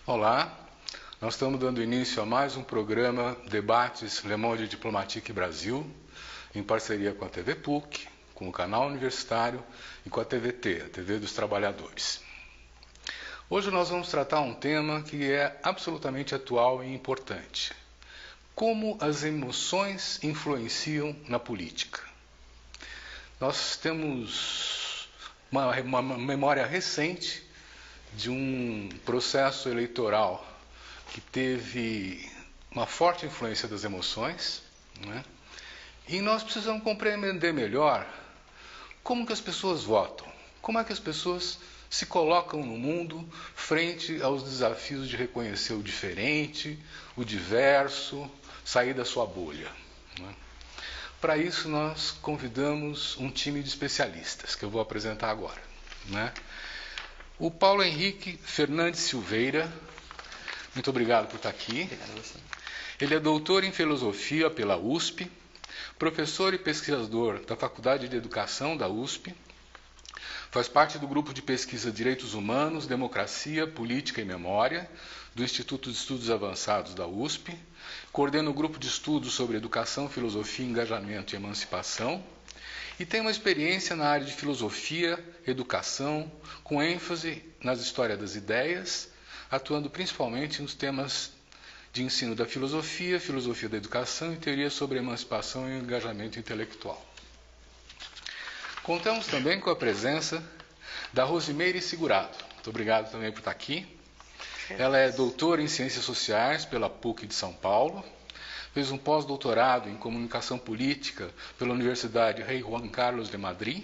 Olá, nós estamos dando início a mais um programa Debates Le Monde Diplomatique Brasil, em parceria com a TV PUC, com o canal universitário e com a TVT, a TV dos Trabalhadores. Hoje nós vamos tratar um tema que é absolutamente atual e importante. Como as emoções influenciam na política? Nós temos uma memória recente de um processo eleitoral que teve uma forte influência das emoções, né? E nós precisamos compreender melhor como que as pessoas votam, como é que as pessoas se colocam no mundo frente aos desafios de reconhecer o diferente, o diverso, sair da sua bolha, né? Para isso nós convidamos um time de especialistas, que eu vou apresentar agora, né? O Paulo Henrique Fernandes Silveira, muito obrigado por estar aqui. Obrigado a você. Ele é doutor em filosofia pela USP, professor e pesquisador da Faculdade de Educação da USP, faz parte do grupo de pesquisa Direitos Humanos, Democracia, Política e Memória, do Instituto de Estudos Avançados da USP, coordena o grupo de estudos sobre educação, filosofia, engajamento e emancipação, e tem uma experiência na área de filosofia, educação, com ênfase nas histórias das ideias, atuando principalmente nos temas de ensino da filosofia, filosofia da educação e teoria sobre emancipação e engajamento intelectual. Contamos também com a presença da Rosimeire Segurado. Muito obrigado também por estar aqui. Ela é doutora em Ciências Sociais pela PUC de São Paulo, fez um pós-doutorado em Comunicação Política pela Universidade Rei Juan Carlos de Madrid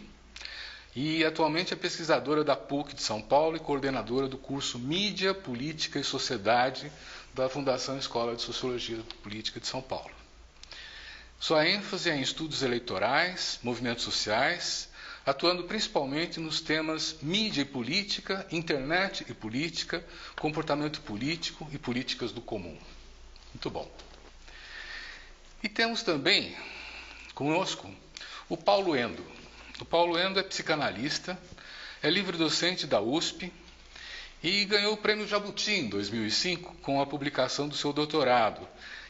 e atualmente é pesquisadora da PUC de São Paulo e coordenadora do curso Mídia, Política e Sociedade da Fundação Escola de Sociologia Política de São Paulo. Sua ênfase é em estudos eleitorais, movimentos sociais, atuando principalmente nos temas mídia e política, internet e política, comportamento político e políticas do comum. Muito bom. E temos também conosco o Paulo Endo. O Paulo Endo é psicanalista, é livre-docente da USP e ganhou o Prêmio Jabuti em 2005 com a publicação do seu doutorado,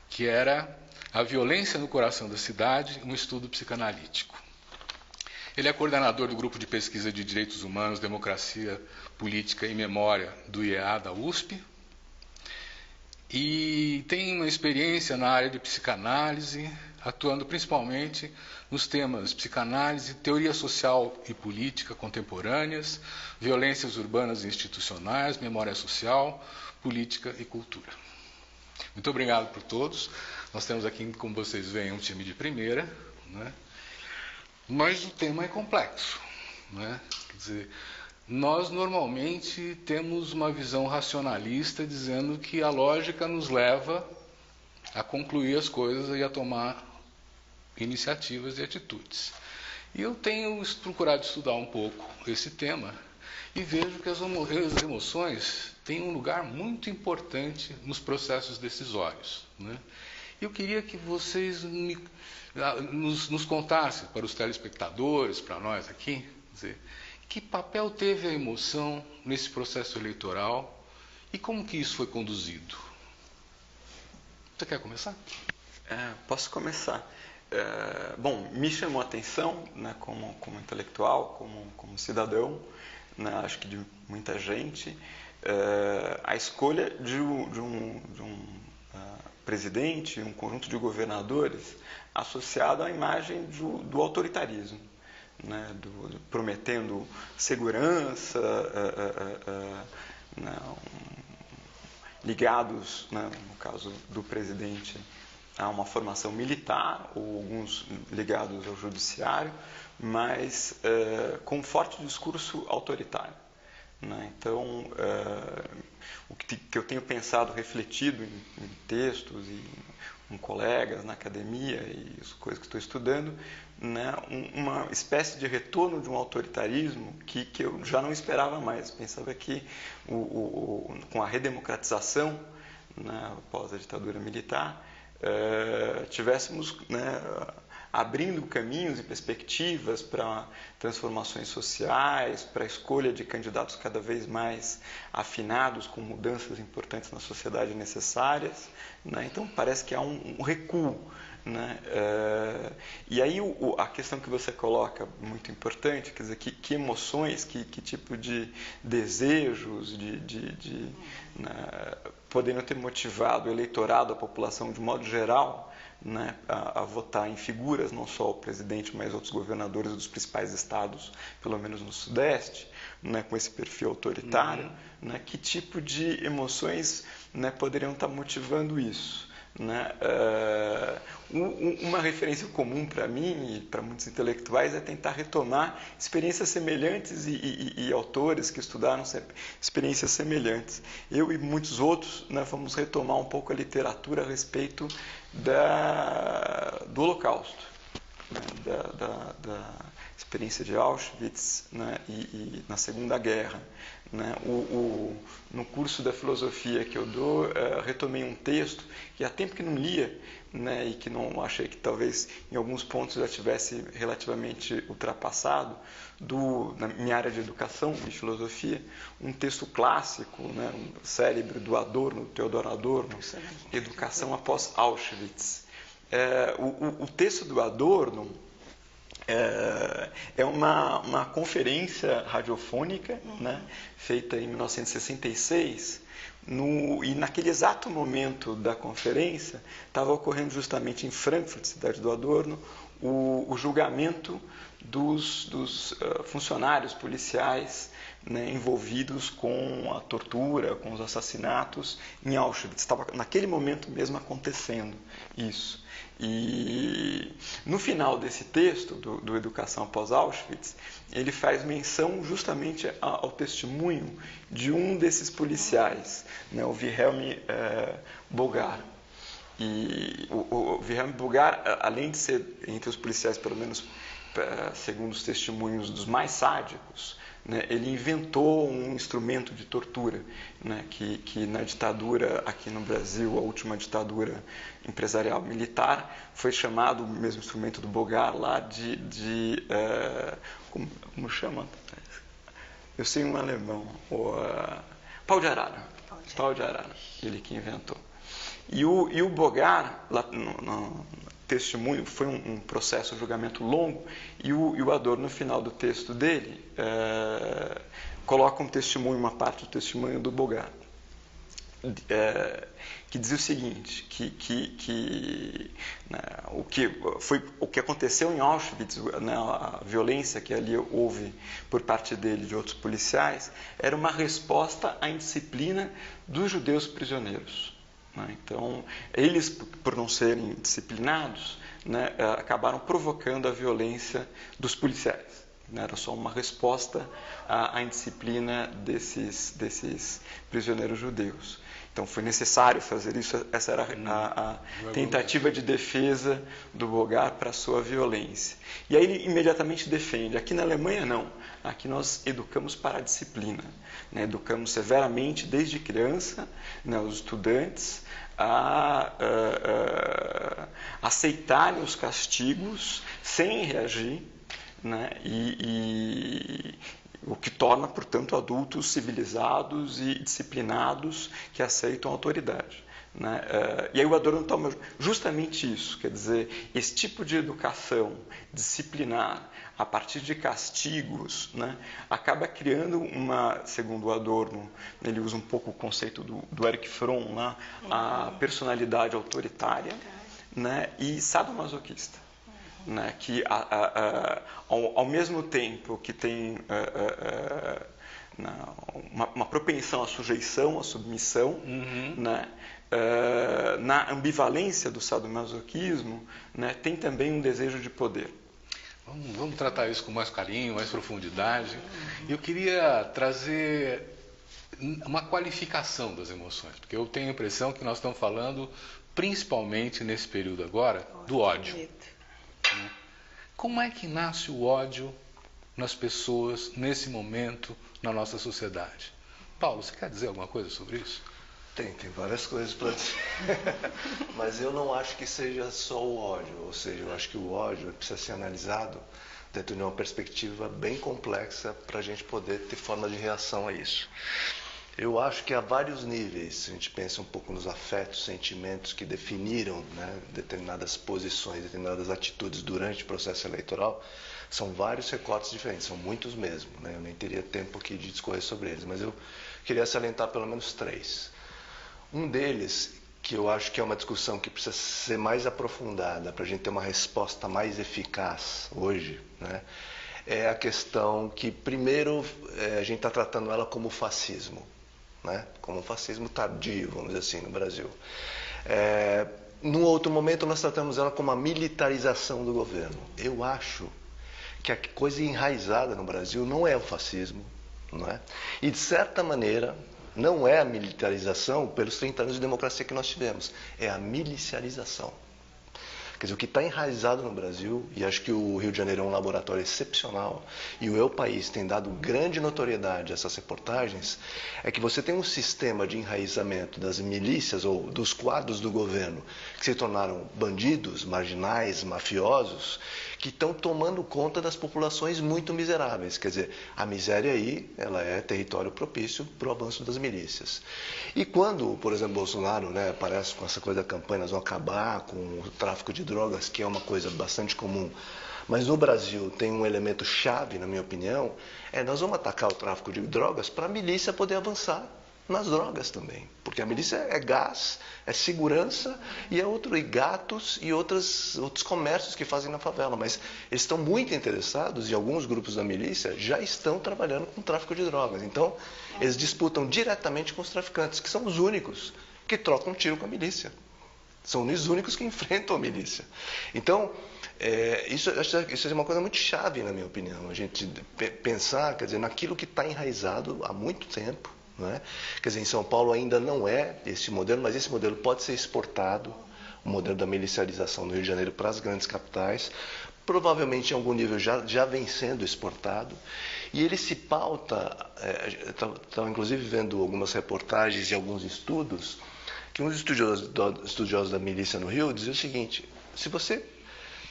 que era A Violência no Coração da Cidade, um estudo psicanalítico. Ele é coordenador do grupo de pesquisa de Direitos Humanos, Democracia, Política e Memória do IEA da USP, e tem uma experiência na área de psicanálise, atuando principalmente nos temas psicanálise, teoria social e política contemporâneas, violências urbanas e institucionais, memória social, política e cultura. Muito obrigado por todos. Nós temos aqui, como vocês veem, um time de primeira, né? Mas o tema é complexo, né? Quer dizer, nós normalmente temos uma visão racionalista dizendo que a lógica nos leva a concluir as coisas e a tomar iniciativas e atitudes. E eu tenho procurado estudar um pouco esse tema e vejo que as emoções têm um lugar muito importante nos processos decisórios, né? Eu queria que vocês nos contassem, para os telespectadores, para nós aqui, dizer, que papel teve a emoção nesse processo eleitoral e como que isso foi conduzido? Você quer começar? Posso começar. Bom, me chamou a atenção, né, como intelectual, como cidadão, né, acho que de muita gente, a escolha de um presidente, um conjunto de governadores associado à imagem do autoritarismo, né, prometendo segurança, ligados, né, no caso do presidente, a uma formação militar, ou alguns ligados ao judiciário, mas com um forte discurso autoritário, né? Então, o que eu tenho pensado, refletido em textos e com colegas na academia e as coisas que estou estudando, né, uma espécie de retorno de um autoritarismo que eu já não esperava mais. Pensava que com a redemocratização, né, após a ditadura militar, tivéssemos, né, abrindo caminhos e perspectivas para transformações sociais, para a escolha de candidatos cada vez mais afinados com mudanças importantes na sociedade necessárias, né? Então parece que há um recuo, né? E aí a questão que você coloca, muito importante, quer dizer, que emoções, que tipo de desejos, né, poderiam ter motivado o eleitorado, a população de modo geral, né, a votar em figuras, não só o presidente, mas outros governadores dos principais estados, pelo menos no Sudeste, né, com esse perfil autoritário, né, que tipo de emoções, né, poderiam estar motivando isso? Né? Uma referência comum para mim e para muitos intelectuais é tentar retomar experiências semelhantes e autores que estudaram experiências semelhantes. Eu e muitos outros, né, vamos retomar um pouco a literatura a respeito do Holocausto, né, da experiência de Auschwitz, né, e na Segunda Guerra. Né? No curso da filosofia que eu dou, retomei um texto que há tempo que não lia, né, e que não achei que talvez em alguns pontos já tivesse relativamente ultrapassado, na minha área de educação e filosofia, um texto clássico, né, um célebre do Adorno, Theodor Adorno, Educação após Auschwitz. O texto do Adorno é uma conferência radiofônica, né, feita em 1966, e naquele exato momento da conferência estava ocorrendo justamente em Frankfurt, cidade do Adorno, o julgamento dos funcionários policiais, né, envolvidos com a tortura, com os assassinatos em Auschwitz. Estava naquele momento mesmo acontecendo isso. E no final desse texto, do Educação após Auschwitz, ele faz menção justamente ao testemunho de um desses policiais, né, o Wilhelm Bogar. E o Wilhelm Bogar, além de ser entre os policiais, pelo menos segundo os testemunhos, dos mais sádicos, né, ele inventou um instrumento de tortura, né, que na ditadura aqui no Brasil, a última ditadura empresarial militar, foi chamado, o mesmo instrumento do Bogar lá, como chama? Eu sei um alemão, pau de arara. Pau de arara, ele que inventou. E o Bogar, lá no testemunho, foi um processo, um julgamento longo, e o Adorno, no final do texto dele, coloca um testemunho, uma parte do testemunho do Bogar, que diz o seguinte, né, o que aconteceu em Auschwitz, né, a violência que ali houve por parte dele e de outros policiais, era uma resposta à indisciplina dos judeus prisioneiros. Então, eles, por não serem disciplinados, né, acabaram provocando a violência dos policiais. Era só uma resposta à indisciplina desses prisioneiros judeus. Então, foi necessário fazer isso. Essa era a tentativa de defesa do Bogar para a sua violência. E aí ele imediatamente defende. Aqui na Alemanha, não. Aqui nós educamos para a disciplina, né? Educamos severamente desde criança, né, os estudantes a aceitarem os castigos sem reagir, né? O que torna, portanto, adultos civilizados e disciplinados que aceitam a autoridade. Né? E aí o Adorno toma justamente isso, quer dizer, esse tipo de educação disciplinar a partir de castigos, né, acaba criando segundo o Adorno, ele usa um pouco o conceito do Erich Fromm, né, a personalidade autoritária, né, e sadomasoquista. Né, que ao mesmo tempo que tem uma propensão à sujeição, à submissão, né, na ambivalência do sadomasoquismo, né, tem também um desejo de poder. Vamos tratar isso com mais carinho, mais profundidade. Eu queria trazer uma qualificação das emoções, porque eu tenho a impressão que nós estamos falando, principalmente nesse período agora, do ódio. Como é que nasce o ódio nas pessoas, nesse momento, na nossa sociedade? Paulo, você quer dizer alguma coisa sobre isso? Tem várias coisas para dizer. Mas eu não acho que seja só o ódio. Ou seja, eu acho que o ódio precisa ser analisado dentro de uma perspectiva bem complexa para a gente poder ter forma de reação a isso. Eu acho que há vários níveis, se a gente pensa um pouco nos afetos, sentimentos que definiram, né, determinadas posições, determinadas atitudes durante o processo eleitoral, são vários recortes diferentes, são muitos mesmo, né? Eu nem teria tempo aqui de discorrer sobre eles, mas eu queria salientar pelo menos 3. Um deles, que eu acho que é uma discussão que precisa ser mais aprofundada para a gente ter uma resposta mais eficaz hoje, né, é a questão que, primeiro, a gente está tratando ela como fascismo, né, como um fascismo tardio, vamos dizer assim, no Brasil. Num outro momento, nós tratamos ela como a militarização do governo. Eu acho que a coisa enraizada no Brasil não é o fascismo, não é? E, de certa maneira, não é a militarização pelos 30 anos de democracia que nós tivemos, é a milicialização. Quer dizer, o que está enraizado no Brasil, e acho que o Rio de Janeiro é um laboratório excepcional, e o Eu País tem dado grande notoriedade a essas reportagens, é que você tem um sistema de enraizamento das milícias ou dos quadros do governo que se tornaram bandidos, marginais, mafiosos, que estão tomando conta das populações muito miseráveis. Quer dizer, a miséria aí, ela é território propício para o avanço das milícias. E quando, por exemplo, Bolsonaro, né, aparece com essa coisa da campanha, nós vamos acabar com o tráfico de drogas, que é uma coisa bastante comum, mas no Brasil tem um elemento chave, na minha opinião, nós vamos atacar o tráfico de drogas para a milícia poder avançar nas drogas também, porque a milícia é gás, é segurança e gatos e outros comércios que fazem na favela, mas eles estão muito interessados, e alguns grupos da milícia já estão trabalhando com tráfico de drogas, então eles disputam diretamente com os traficantes, que são os únicos que trocam tiro com a milícia, são os únicos que enfrentam a milícia. Então, isso é uma coisa muito chave, na minha opinião, a gente pensar, quer dizer, naquilo que está enraizado há muito tempo. Não é? Quer dizer, em São Paulo ainda não é esse modelo, mas esse modelo pode ser exportado, o modelo da milicialização no Rio de Janeiro para as grandes capitais, provavelmente em algum nível já vem sendo exportado, e ele se pauta, estava inclusive vendo algumas reportagens e alguns estudos, que uns estudiosos da milícia no Rio diziam o seguinte: se você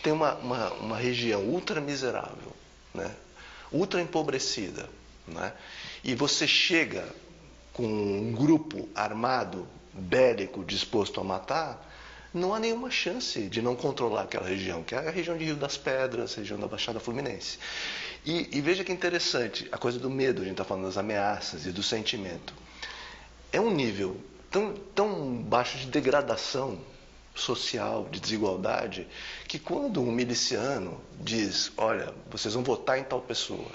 tem uma região ultra miserável, né, ultra empobrecida, né, e você chega com um grupo armado, bélico, disposto a matar, não há nenhuma chance de não controlar aquela região, que é a região de Rio das Pedras, região da Baixada Fluminense. E veja que interessante, a coisa do medo, a gente está falando das ameaças e do sentimento. É um nível tão baixo de degradação social, de desigualdade, que quando um miliciano diz, olha, vocês vão votar em tal pessoa,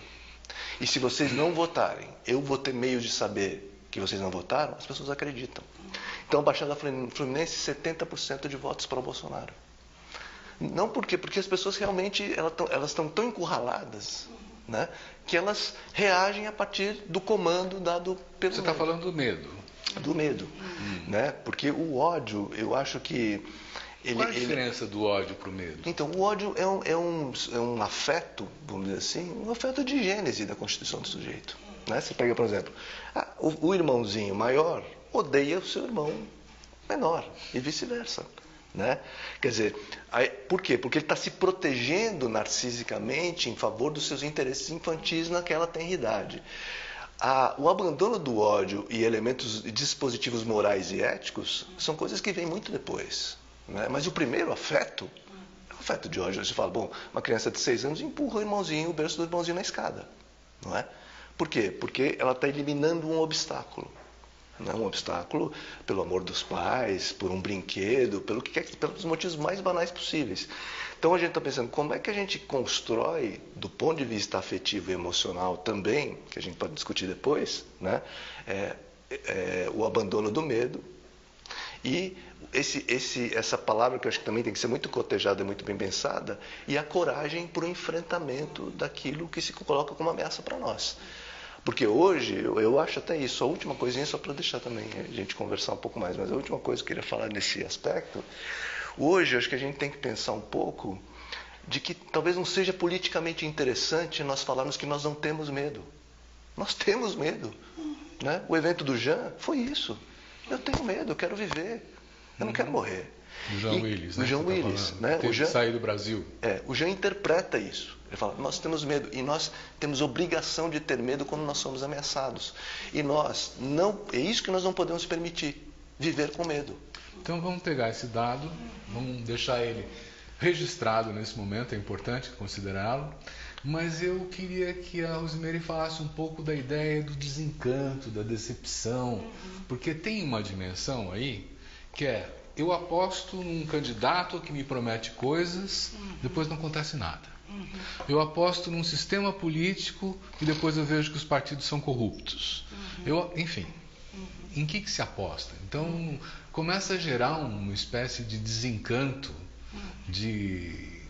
e se vocês não votarem, eu vou ter meio de saber que vocês não votaram, as pessoas acreditam. Então, Baixada Fluminense, 70% de votos para o Bolsonaro. Não porque as pessoas realmente elas estão tão encurraladas, né, que elas reagem a partir do comando dado pelo Você está falando do medo. Do medo. Né? Porque o ódio, eu acho que... Qual a diferença do ódio para o medo? Então, o ódio é um afeto, vamos dizer assim, um afeto de gênese da constituição do sujeito. Né? Você pega, por exemplo, o irmãozinho maior odeia o seu irmão menor e vice-versa. Né? Quer dizer, por quê? Porque ele está se protegendo narcisicamente em favor dos seus interesses infantis naquela tenridade. O abandono do ódio e elementos dispositivos morais e éticos são coisas que vêm muito depois. Né? Mas o primeiro afeto é o afeto de ódio. Você fala, bom, uma criança de 6 anos empurra o berço do irmãozinho na escada. Não é? Por quê? Porque ela está eliminando um obstáculo. Não, um obstáculo pelo amor dos pais, por um brinquedo, pelos motivos mais banais possíveis. Então a gente está pensando, como é que a gente constrói, do ponto de vista afetivo e emocional também, que a gente pode discutir depois, né, o abandono do medo e essa palavra que eu acho que também tem que ser muito cotejada e muito bem pensada, e a coragem para o enfrentamento daquilo que se coloca como ameaça para nós. Porque hoje, eu acho até isso, a última coisinha, só para deixar também a gente conversar um pouco mais, mas a última coisa que eu queria falar nesse aspecto, hoje eu acho que a gente tem que pensar um pouco de que talvez não seja politicamente interessante nós falarmos que nós não temos medo. Nós temos medo. Né? O evento do Jean foi isso. Eu tenho medo, eu quero viver. Eu não quero morrer. O Jean Willis, né? O Jean Willis, né? Teve que sair do Brasil. O Jean interpreta isso. Ele fala, nós temos medo e nós temos obrigação de ter medo quando nós somos ameaçados. E nós não, é isso que nós não podemos permitir, viver com medo. Então vamos pegar esse dado, vamos deixar ele registrado nesse momento, é importante considerá-lo. Mas eu queria que a Rosemary falasse um pouco da ideia do desencanto, da decepção, porque tem uma dimensão aí que é, eu aposto num candidato que me promete coisas, depois não acontece nada. Eu aposto num sistema político e depois eu vejo que os partidos são corruptos. Enfim, em que se aposta? Então começa a gerar uma espécie de desencanto, de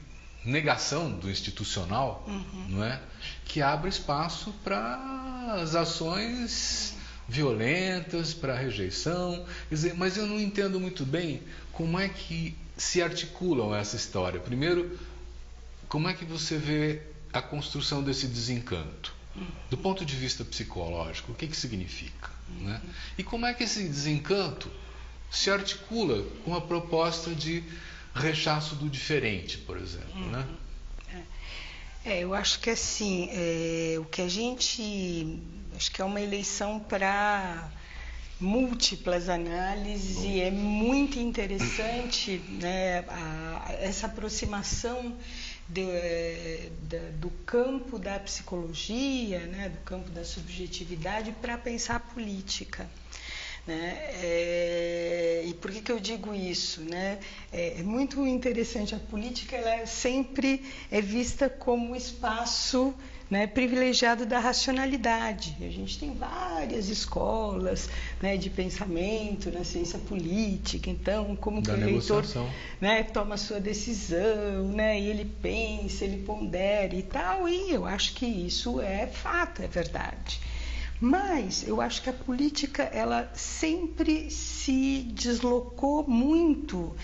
negação do institucional, não é? Que abre espaço para as ações violentas, para a rejeição. Quer dizer, mas eu não entendo muito bem como é que se articulam essa história. Primeiro, como é que você vê a construção desse desencanto? Do ponto de vista psicológico, o que significa? Né? E como é que esse desencanto se articula com a proposta de rechaço do diferente, por exemplo, né? Eu acho que assim, o que a gente... Acho que é uma eleição para múltiplas análises e é muito interessante, né, essa aproximação do campo da psicologia, né, do campo da subjetividade para pensar a política. Né? E por que eu digo isso? Né? É muito interessante, a política ela sempre é vista como espaço, né, privilegiado da racionalidade. A gente tem várias escolas, né, de pensamento na ciência política, então como que o eleitor, né, toma a sua decisão, né, e ele pensa, ele pondera e tal, e eu acho que isso é fato, é verdade. Mas eu acho que a política ela sempre se deslocou muito,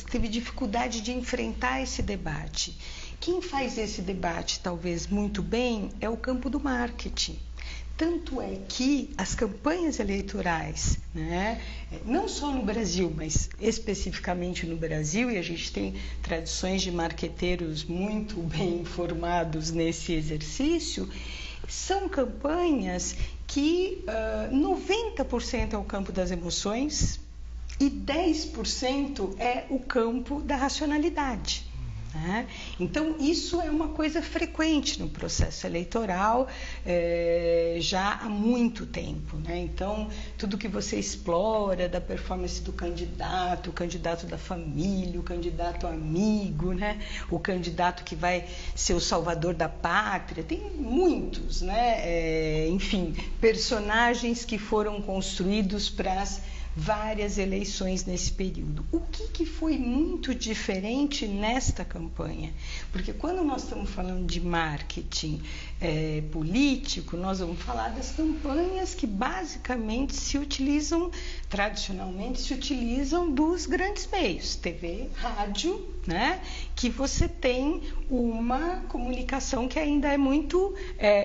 teve dificuldade de enfrentar esse debate. Quem faz esse debate talvez muito bem é o campo do marketing. Tanto é que as campanhas eleitorais, né, não só no Brasil, mas especificamente no Brasil, e a gente tem tradições de marqueteiros muito bem informados nesse exercício, são campanhas que 90% é o campo das emoções e 10% é o campo da racionalidade. Né? Então, isso é uma coisa frequente no processo eleitoral já há muito tempo. Né? Então, tudo que você explora da performance do candidato, o candidato da família, o candidato amigo, né? O candidato que vai ser o salvador da pátria, tem muitos, né? Enfim, personagens que foram construídos para as várias eleições nesse período. O que foi muito diferente nesta campanha? Porque quando nós estamos falando de marketing político, nós vamos falar das campanhas que basicamente se utilizam, tradicionalmente se utilizam dos grandes meios, TV, rádio, né? Que você tem uma comunicação que ainda é muito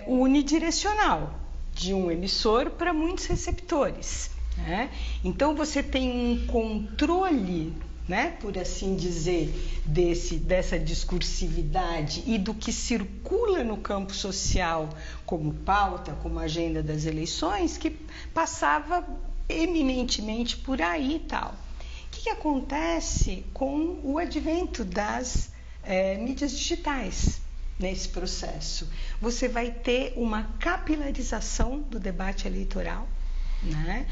unidirecional, de um emissor para muitos receptores. Né? Então você tem um controle, né, por assim dizer, dessa discursividade e do que circula no campo social como pauta, como agenda das eleições, que passava eminentemente por aí e tal. O que acontece com o advento das mídias digitais nesse processo? Você vai ter uma capilarização do debate eleitoral. Né?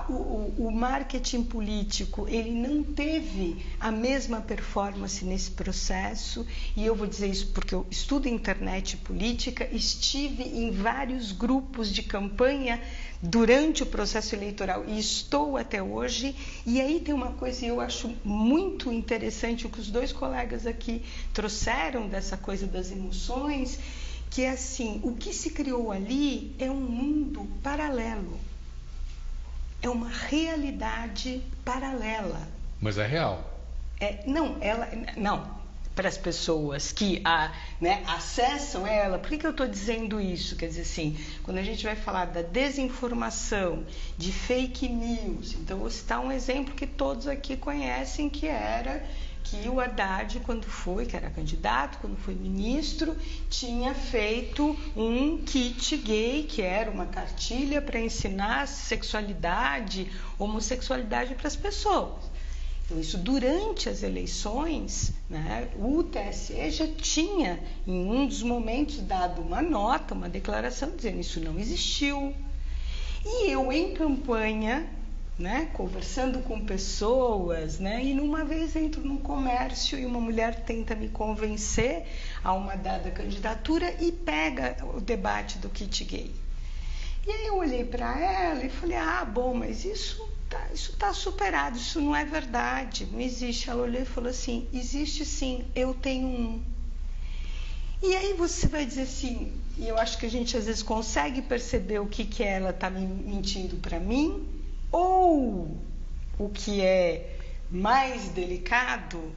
O marketing político ele não teve a mesma performance nesse processo, e eu vou dizer isso porque eu estudo internet e política, estive em vários grupos de campanha durante o processo eleitoral e estou até hoje. E aí tem uma coisa que eu acho muito interessante, o que os dois colegas aqui trouxeram dessa coisa das emoções, que é assim, o que se criou ali é um mundo paralelo, é uma realidade paralela. Mas é real? Não, para as pessoas que acessam ela. Por que eu estou dizendo isso? Quer dizer assim, quando a gente vai falar da desinformação, de fake news, então vou citar um exemplo que todos aqui conhecem, que era que o Haddad, que era candidato, quando foi ministro, tinha feito um kit gay, que era uma cartilha para ensinar sexualidade, homossexualidade para as pessoas. Então, isso durante as eleições, né, o TSE já tinha, em um dos momentos, dado uma nota, uma declaração, dizendo que isso não existiu. E eu, em campanha, né, conversando com pessoas, né, e numa vez entro num comércio e uma mulher tenta me convencer a uma dada candidatura e pega o debate do kit gay. E aí eu olhei para ela e falei, bom, mas isso está superado, isso não é verdade, não existe. Ela olhou e falou assim, existe sim, eu tenho um. E aí você vai dizer assim, e eu acho que a gente às vezes consegue perceber o que ela está mentindo para mim, ou o que é mais delicado,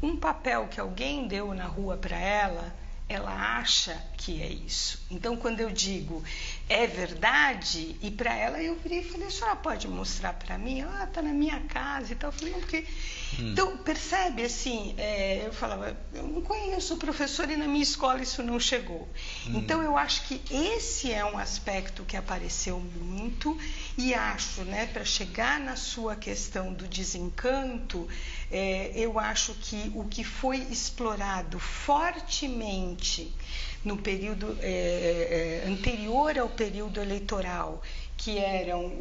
um papel que alguém deu na rua para ela acha que é isso. Então, quando eu digo é verdade, e para ela eu virei e falei, a senhora pode mostrar para mim? Ela está na minha casa e tal. Eu falei, não, porque... Então, percebe assim, eu falava, eu não conheço o professor e na minha escola isso não chegou. Então, eu acho que esse é um aspecto que apareceu muito e acho, né, para chegar na sua questão do desencanto, eu acho que o que foi explorado fortemente no período anterior ao período eleitoral, que eram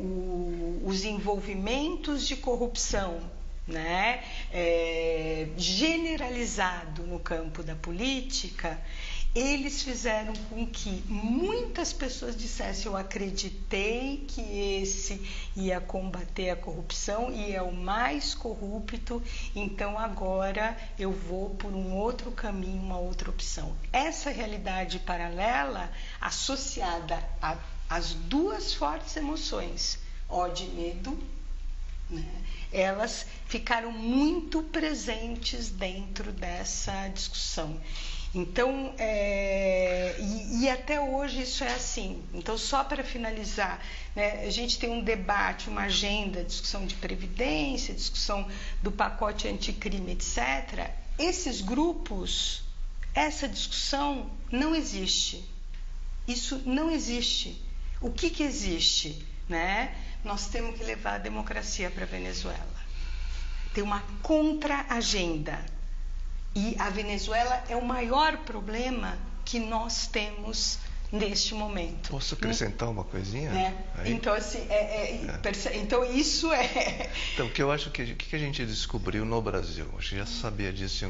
os envolvimentos de corrupção, né, generalizado no campo da política, eles fizeram com que muitas pessoas dissessem, eu acreditei que esse ia combater a corrupção e é o mais corrupto, então agora eu vou por um outro caminho, uma outra opção. Essa realidade paralela, associada às duas fortes emoções, ódio e medo, né, elas ficaram muito presentes dentro dessa discussão. Então, e até hoje isso é assim. Então, só para finalizar, né, a gente tem um debate, uma agenda, discussão de previdência, discussão do pacote anticrime, etc. Esses grupos, essa discussão não existe. Isso não existe. O que existe? Né? Nós temos que levar a democracia para a Venezuela. Tem uma contra-agenda. E a Venezuela é o maior problema que nós temos neste momento. Posso acrescentar uma coisinha? Então, assim, então isso é... Então, o que eu acho que a gente descobriu no Brasil, a gente já sabia disso, a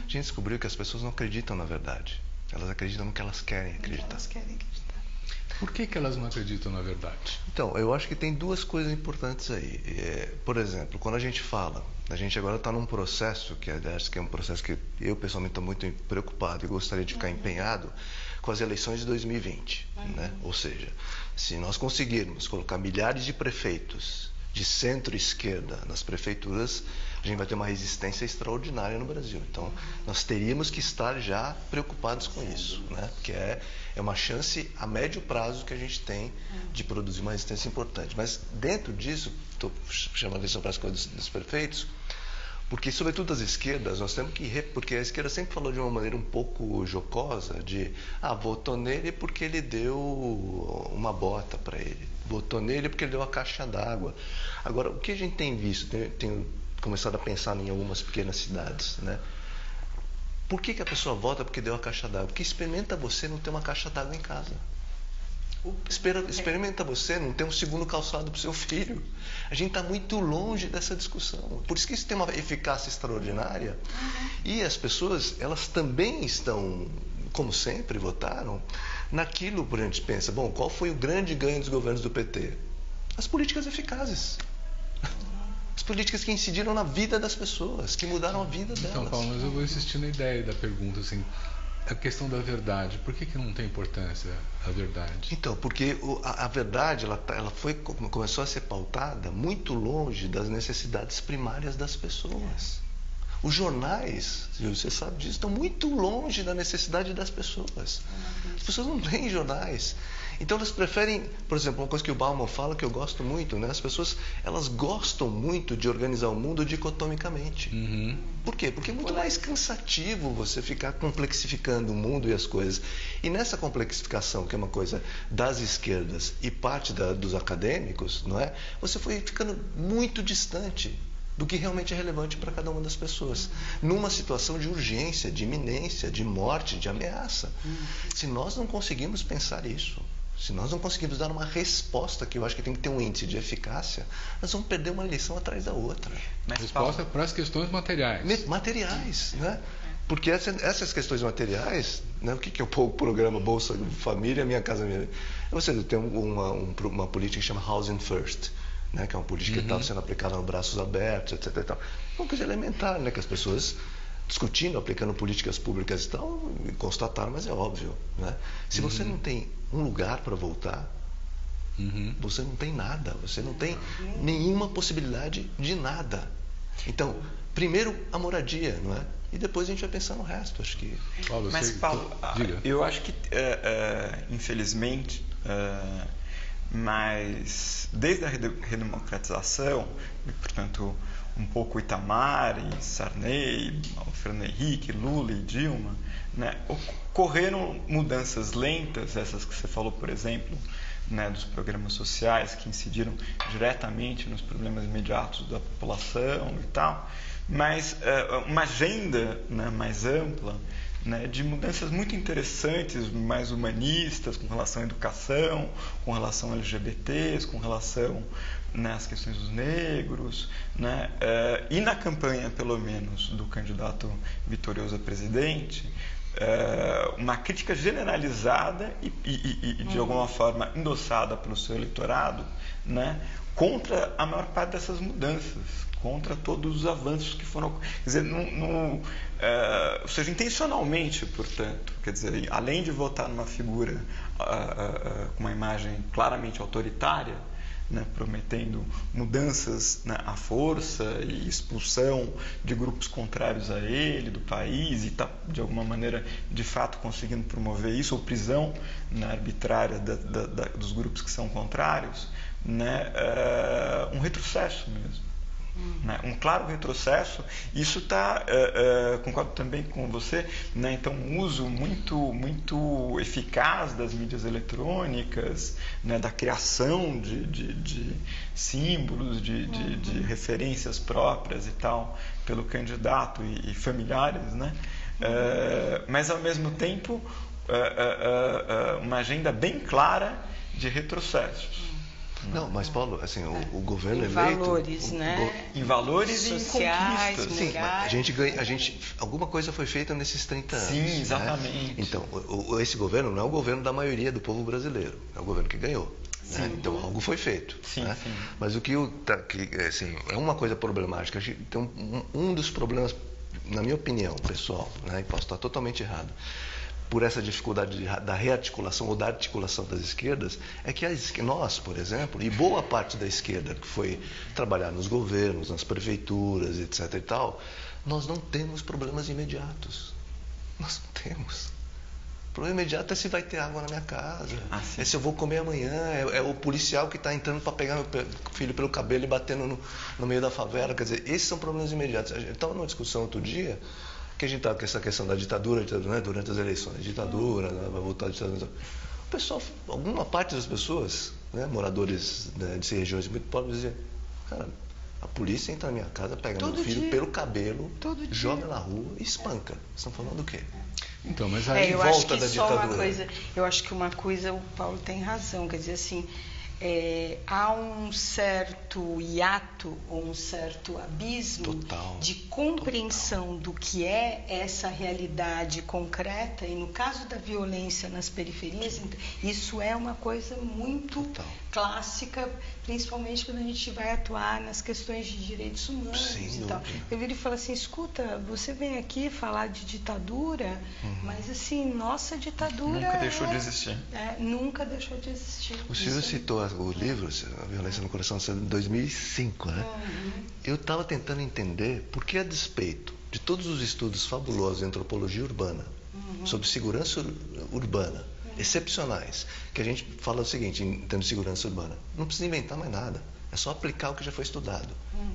gente descobriu que as pessoas não acreditam na verdade. Elas acreditam no que elas querem acreditar. Por que elas não acreditam na verdade? Então, eu acho que tem duas coisas importantes aí. Por exemplo, quando a gente fala, a gente agora está num processo, que acho que é um processo que eu pessoalmente estou muito preocupado e gostaria de ficar empenhado com as eleições de 2020. Né? Ou seja, se nós conseguirmos colocar milhares de prefeitos de centro-esquerda nas prefeituras, a gente vai ter uma resistência extraordinária no Brasil. Então, nós teríamos que estar já preocupados com isso, né? Porque é uma chance a médio prazo que a gente tem de produzir uma resistência importante. Mas dentro disso, estou chamando a atenção para as coisas dos prefeitos, porque sobretudo as esquerdas, nós temos que... Porque a esquerda sempre falou de uma maneira um pouco jocosa, de votou nele porque ele deu uma bota para ele, votou nele porque ele deu a caixa d'água. Agora, o que a gente tem visto, tem começado a pensar em algumas pequenas cidades, né? Por que a pessoa vota porque deu a caixa d'água? Porque experimenta você não ter uma caixa d'água em casa. Experimenta você não ter um segundo calçado para o seu filho. A gente está muito longe dessa discussão. Por isso que isso tem uma eficácia extraordinária. E as pessoas, elas também estão, como sempre, votaram naquilo que a gente pensa. Bom, qual foi o grande ganho dos governos do PT? As políticas eficazes. As políticas que incidiram na vida das pessoas, que mudaram a vida delas. Então, Paulo, mas eu vou insistir na ideia da pergunta, assim, a questão da verdade. Por que não tem importância a verdade? Então, porque a verdade ela começou a ser pautada muito longe das necessidades primárias das pessoas. Os jornais, você sabe disso, estão muito longe da necessidade das pessoas. As pessoas não têm jornais. Então elas preferem, por exemplo, uma coisa que o Bauman fala que eu gosto muito, né? As pessoas, elas gostam muito de organizar o mundo dicotomicamente. Por quê? Porque é muito mais cansativo você ficar complexificando o mundo e as coisas. E nessa complexificação, que é uma coisa das esquerdas e parte dos acadêmicos, não é? Você foi ficando muito distante do que realmente é relevante para cada uma das pessoas. Numa situação de urgência, de iminência, de morte, de ameaça. Se nós não conseguimos pensar isso, se nós não conseguimos dar uma resposta, que eu acho que tem que ter um índice de eficácia, nós vamos perder uma eleição atrás da outra. Resposta para as questões materiais. Materiais, né? Porque essas questões materiais, né? O que é o programa Bolsa Família, Minha Casa Minha? Você tem uma política que chama Housing First, né? Que é uma política que está sendo aplicada no braços abertos, etc. É uma coisa elementar, né? Que as pessoas discutindo, aplicando políticas públicas e tal, constataram, mas é óbvio, né? Se você não tem um lugar para voltar, você não tem nada, você não tem nenhuma possibilidade de nada. Então, primeiro a moradia, não é? E depois a gente vai pensar no resto, acho que... Mas, Paulo, eu acho que, infelizmente, mas desde a redemocratização, e, portanto, um pouco Itamar, e Sarney, Fernando Henrique, Lula e Dilma, né, ocorreram mudanças lentas, essas que você falou, por exemplo, né, dos programas sociais que incidiram diretamente nos problemas imediatos da população e tal, mas uma agenda, né, mais ampla, né, de mudanças muito interessantes, mais humanistas, com relação à educação, com relação a LGBTs, com relação, né, às questões dos negros, né, e na campanha, pelo menos, do candidato vitorioso a presidente, uma crítica generalizada e de alguma forma endossada pelo seu eleitorado, né, contra a maior parte dessas mudanças, contra todos os avanços que foram... Quer dizer, ou seja, intencionalmente, portanto, quer dizer, além de votar numa figura com uma imagem claramente autoritária, né, prometendo mudanças, né, à força e expulsão de grupos contrários a ele, do país, e está, de alguma maneira, de fato, conseguindo promover isso, ou prisão, né, arbitrária dos grupos que são contrários, né, um retrocesso mesmo. Né, um claro retrocesso. Isso está, concordo também com você, né, então um uso muito eficaz das mídias eletrônicas, né, da criação de símbolos, de referências próprias e tal, pelo candidato e familiares, né, mas ao mesmo tempo uma agenda bem clara de retrocessos. Não, mas Paulo, assim, o governo eleito... Valores, né? Em valores sociais, e em conquistas. Sim, a gente alguma coisa foi feita nesses 30 anos. Sim, exatamente. Né? Então, esse governo não é o governo da maioria do povo brasileiro, é o governo que ganhou. Né? Então, algo foi feito. Sim, né? sim. Mas o que assim, é uma coisa problemática. Então, um dos problemas, na minha opinião, pessoal, né? E posso estar totalmente errado, por essa dificuldade da rearticulação ou da articulação das esquerdas, é que nós, por exemplo, e boa parte da esquerda que foi trabalhar nos governos, nas prefeituras, etc. e tal, nós não temos problemas imediatos. Nós não temos. O problema imediato é se vai ter água na minha casa, é se eu vou comer amanhã, é o policial que está entrando para pegar meu filho pelo cabelo e batendo no meio da favela. Quer dizer, esses são problemas imediatos. A gente estava numa discussão outro dia, que a gente estava com essa questão da ditadura, né, durante as eleições, ditadura, vai voltar a ditadura. O pessoal, alguma parte das pessoas, né, moradores, né, de regiões muito pobres, diziam, cara, a polícia entra na minha casa, pega todo meu filho pelo cabelo, joga na rua e espanca. Vocês estão falando do quê? Então, mas aí volta da ditadura. Eu acho que uma coisa, o Paulo tem razão, quer dizer assim, há um certo hiato ou um certo abismo de compreensão do que é essa realidade concreta, e no caso da violência nas periferias, isso é uma coisa muito clássica, principalmente quando a gente vai atuar nas questões de direitos humanos e tal. Eu viro e falo assim, escuta, você vem aqui falar de ditadura, mas assim, nossa ditadura nunca deixou de existir. Nunca deixou de existir. O Silvio citou o livro, A Violência no Coração, em 2005, né? Eu estava tentando entender por que, a despeito de todos os estudos fabulosos em antropologia urbana, sobre segurança urbana, excepcionais, que a gente fala o seguinte, em termos de segurança urbana, não precisa inventar mais nada, é só aplicar o que já foi estudado.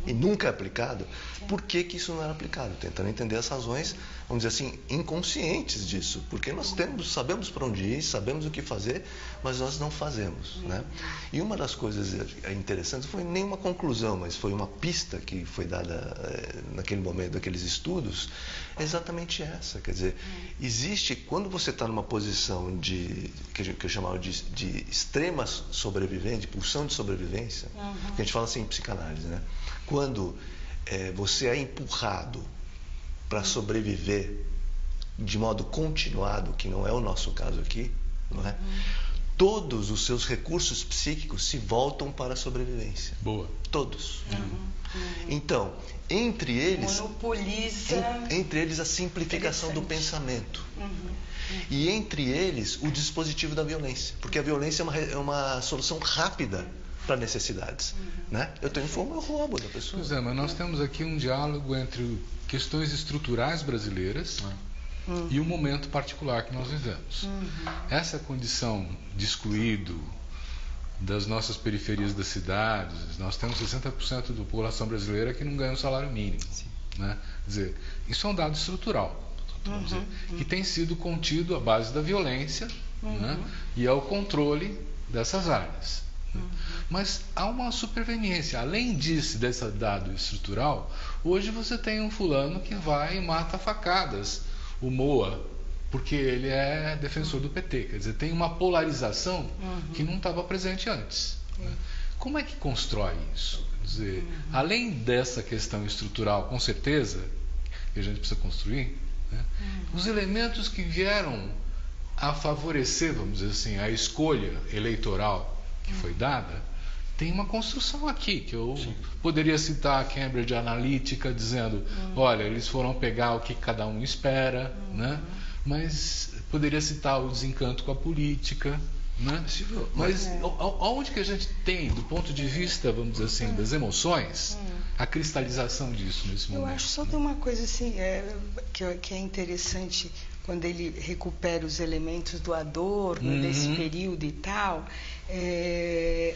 E nunca é aplicado. Por que isso não era aplicado? Tentando entender as razões, vamos dizer assim, inconscientes disso. Porque nós sabemos para onde ir, sabemos o que fazer, mas nós não fazemos, né? E uma das coisas interessantes, não foi nenhuma conclusão, mas foi uma pista que foi dada naquele momento, daqueles estudos, é exatamente essa. Quer dizer, existe, quando você está numa posição que eu chamava de extrema sobrevivência, de pulsão de sobrevivência, que a gente fala assim em psicanálise, né? Quando você é empurrado para sobreviver de modo continuado, que não é o nosso caso aqui, não é? Todos os seus recursos psíquicos se voltam para a sobrevivência. Boa. Todos. Então, entre eles... Monopoliza... Entre eles a simplificação do pensamento. E entre eles o dispositivo da violência. Porque a violência é uma solução rápida para necessidades, né? Eu tenho fome, eu roubo da pessoa. Pois é, mas nós temos aqui um diálogo entre questões estruturais brasileiras e o momento particular que nós vivemos. Essa condição de excluído das nossas periferias das cidades, nós temos 60% da população brasileira que não ganha um salário mínimo, né? Quer dizer, isso é um dado estrutural, vamos dizer, que tem sido contido à base da violência, né? E ao controle dessas áreas. Mas há uma superveniência. Além desse dado estrutural, hoje você tem um fulano que vai e mata a facadas o Moa, porque ele é defensor do PT. Quer dizer, tem uma polarização que não estava presente antes, né? Como é que constrói isso? Quer dizer, além dessa questão estrutural, com certeza, que a gente precisa construir, né? Os elementos que vieram a favorecer, vamos dizer assim, a escolha eleitoral que foi dada, tem uma construção aqui, que eu poderia citar a Cambridge Analytica, dizendo, olha, eles foram pegar o que cada um espera, né? Mas poderia citar o desencanto com a política, né? Mas aonde que a gente tem, do ponto de vista, vamos dizer assim, das emoções, a cristalização disso nesse momento? Eu acho só de uma coisa assim, que é interessante, quando ele recupera os elementos do Adorno, desse período e tal,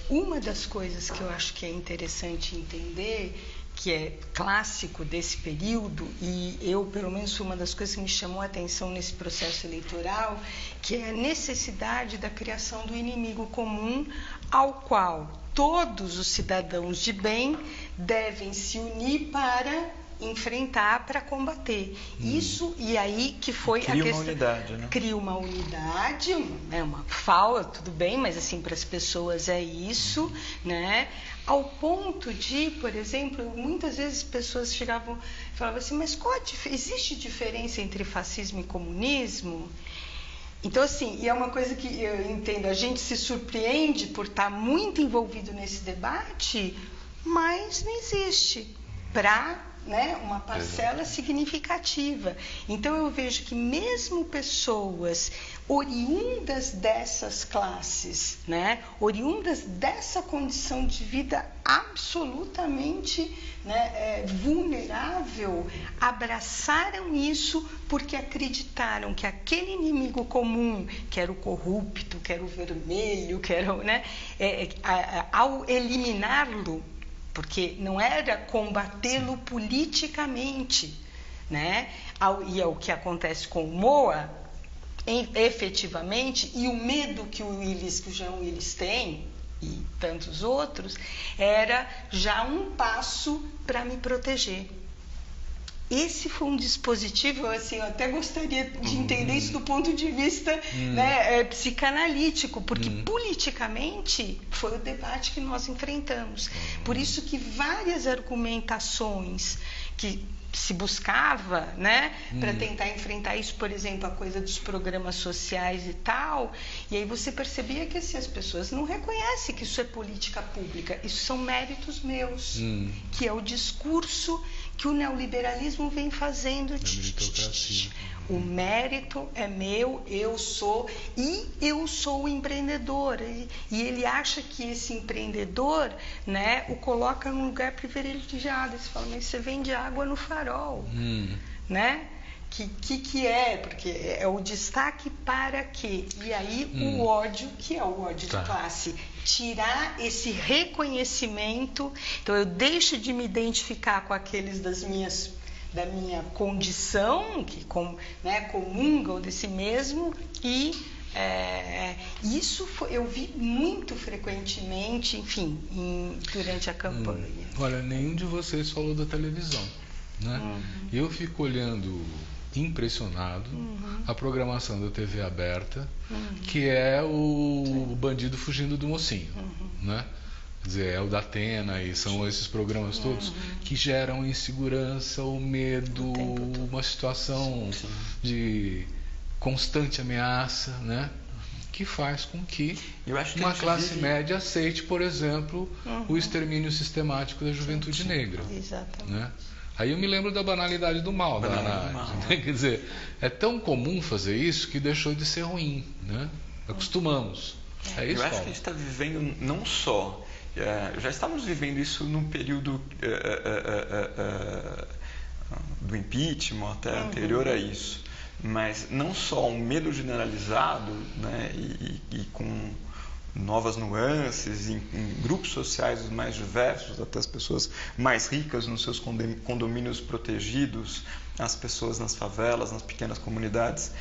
uma das coisas que eu acho que é interessante entender, que é clássico desse período, e eu, pelo menos, uma das coisas que me chamou a atenção nesse processo eleitoral, que é a necessidade da criação do inimigo comum, ao qual todos os cidadãos de bem devem se unir para enfrentar, para combater. Isso, e aí que foi Cria a questão... Cria uma unidade, né? Cria uma unidade, uma fala, tudo bem, mas assim, para as pessoas é isso, né? Ao ponto de, por exemplo, muitas vezes pessoas chegavam e falavam assim, mas existe diferença entre fascismo e comunismo? Então, assim, e é uma coisa que eu entendo, a gente se surpreende por estar muito envolvido nesse debate, mas não existe para, né, uma parcela significativa. Então eu vejo que mesmo pessoas oriundas dessas classes, né, oriundas dessa condição de vida absolutamente, né, vulnerável, abraçaram isso porque acreditaram que aquele inimigo comum, que era o corrupto, que era o vermelho, que era, né, ao eliminá-lo, porque não era combatê-lo politicamente, né? E é o que acontece com o Moa, efetivamente, e o medo que o Jean Willis tem, e tantos outros, era já um passo para me proteger. Esse foi um dispositivo, assim, eu até gostaria de entender isso do ponto de vista, né, psicanalítico, porque politicamente foi o debate que nós enfrentamos. Por isso que várias argumentações que se buscava, né, para tentar enfrentar isso, por exemplo, a coisa dos programas sociais e tal, e aí você percebia que assim, as pessoas não reconhecem que isso é política pública, isso são méritos meus, que é o discurso que o neoliberalismo vem fazendo. meritocracia. O mérito é meu, eu sou o empreendedor. E ele acha que esse empreendedor, né, o coloca num lugar privilegiado. Você fala, mas você vende água no farol, né? Que é? Porque é o destaque para quê? E aí o ódio, que é o ódio de classe, tirar esse reconhecimento. Então eu deixo de me identificar com aqueles da minha condição, que comungam desse mesmo, e isso eu vi muito frequentemente, enfim, durante a campanha. Olha, nenhum de vocês falou da televisão, né? Eu fico olhando impressionado a programação da TV aberta, que é o bandido fugindo do mocinho, né? Quer dizer, é o da Atena e são esses programas todos que geram insegurança, o medo, uma situação de constante ameaça, né? Que faz com que uma classe média aceite, por exemplo, o extermínio sistemático da juventude negra. Exatamente. Né? Aí eu me lembro da banalidade do mal, da análise. Quer dizer, é tão comum fazer isso que deixou de ser ruim, né? Acostumamos. É isso, eu acho Paulo? que a gente está vivendo não só... já estávamos vivendo isso num período do impeachment, até anterior a isso. Mas não só um medo generalizado, né, e com novas nuances, em grupos sociais os mais diversos, até as pessoas mais ricas nos seus condomínios protegidos, as pessoas nas favelas, nas pequenas comunidades,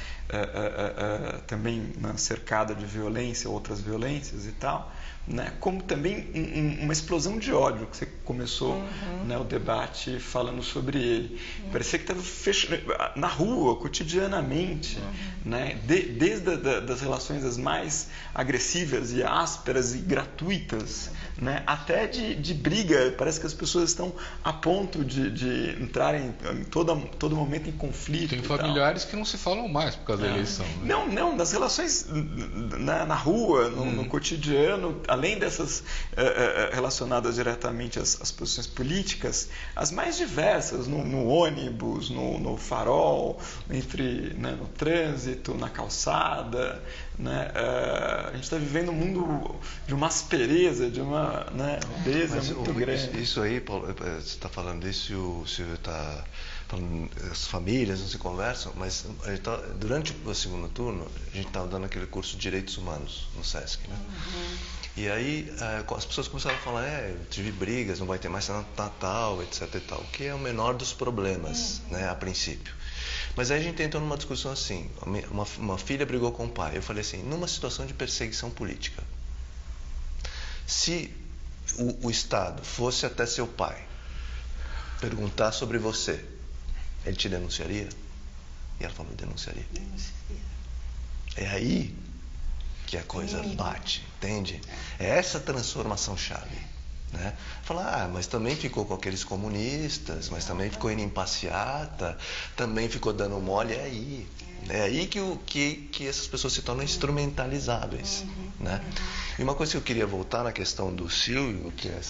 também cercada de violência, outras violências e tal, né? Como também uma explosão de ódio, que você começou, né, o debate falando sobre ele. Parecia que estava na rua, cotidianamente, né? Desde das relações as mais agressivas e ásperas e gratuitas, né? Até de briga. Parece que as pessoas estão a ponto de entrarem em todo momento em conflito. Tem familiares que não se falam mais por causa da eleição. Né? Não, das relações na rua, no cotidiano, além dessas relacionadas diretamente às posições políticas, as mais diversas, no ônibus, no farol, no trânsito, na calçada, né? A gente está vivendo um mundo de uma aspereza, de uma rudeza muito grande. Isso aí, Paulo, você está falando isso e o Silvio está falando, as famílias não se conversam, mas durante o segundo turno a gente estava dando aquele curso de Direitos Humanos no SESC, né? E aí as pessoas começaram a falar, tive brigas, não vai ter mais Natal, etc e tal, que é o menor dos problemas, né, a princípio. Mas aí a gente entrou numa discussão assim, uma filha brigou com o pai, eu falei assim, numa situação de perseguição política, se o Estado fosse até seu pai perguntar sobre você, ele te denunciaria? E ela falou, denunciaria. É aí que a coisa bate, entende? É essa transformação chave, né? Falar, mas também ficou com aqueles comunistas, mas também ficou indo em passeata, também ficou dando mole, é aí que essas pessoas se tornam instrumentalizáveis, né? E uma coisa que eu queria voltar na questão do Silvio, que é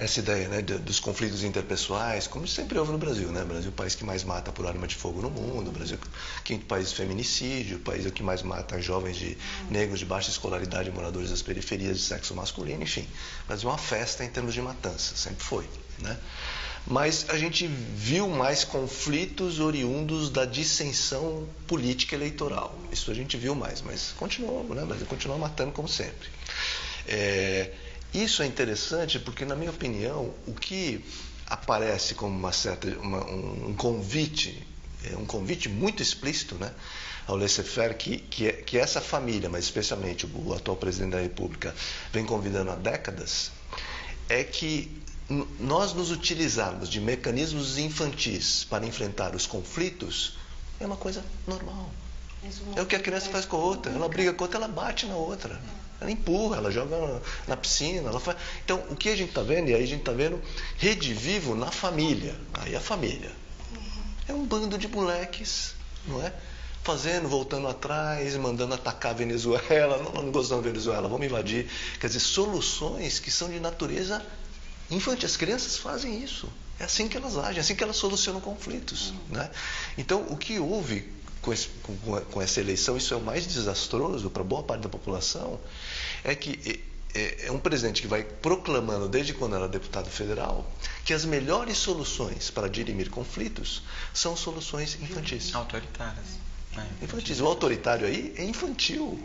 essa ideia, né, dos conflitos interpessoais, como sempre houve no Brasil, né? O Brasil é o país que mais mata por arma de fogo no mundo, o Brasil é o quinto país de feminicídio, o país é o que mais mata jovens negros de baixa escolaridade, moradores das periferias de sexo masculino, enfim. O Brasil é uma festa em termos de matança, sempre foi, né? Mas a gente viu mais conflitos oriundos da dissensão política eleitoral. Isso a gente viu mais, mas continuou, né? O Brasil continua matando como sempre. Isso é interessante porque, na minha opinião, o que aparece como um convite muito explícito, né, ao laissez-faire que essa família, mas especialmente o atual presidente da República, vem convidando há décadas, é que nós nos utilizarmos de mecanismos infantis para enfrentar os conflitos é uma coisa normal. É o que a criança faz com a outra. Ela briga com a outra, ela bate na outra. Ela empurra, ela joga na piscina. Ela faz... Então, o que a gente está vendo? E aí a gente está vendo Rede Vivo na família. Aí a família. É um bando de moleques, não é? Voltando atrás, mandando atacar a Venezuela. Não gostamos da Venezuela, vamos invadir. Quer dizer, soluções que são de natureza infantil. As crianças fazem isso. É assim que elas agem, é assim que elas solucionam conflitos. Né? Então, o que houve com essa eleição, isso é o mais desastroso para boa parte da população, é que é um presidente que vai proclamando, desde quando era deputado federal, que as melhores soluções para dirimir conflitos são soluções infantis. Autoritárias. Infantis. O autoritário aí é infantil.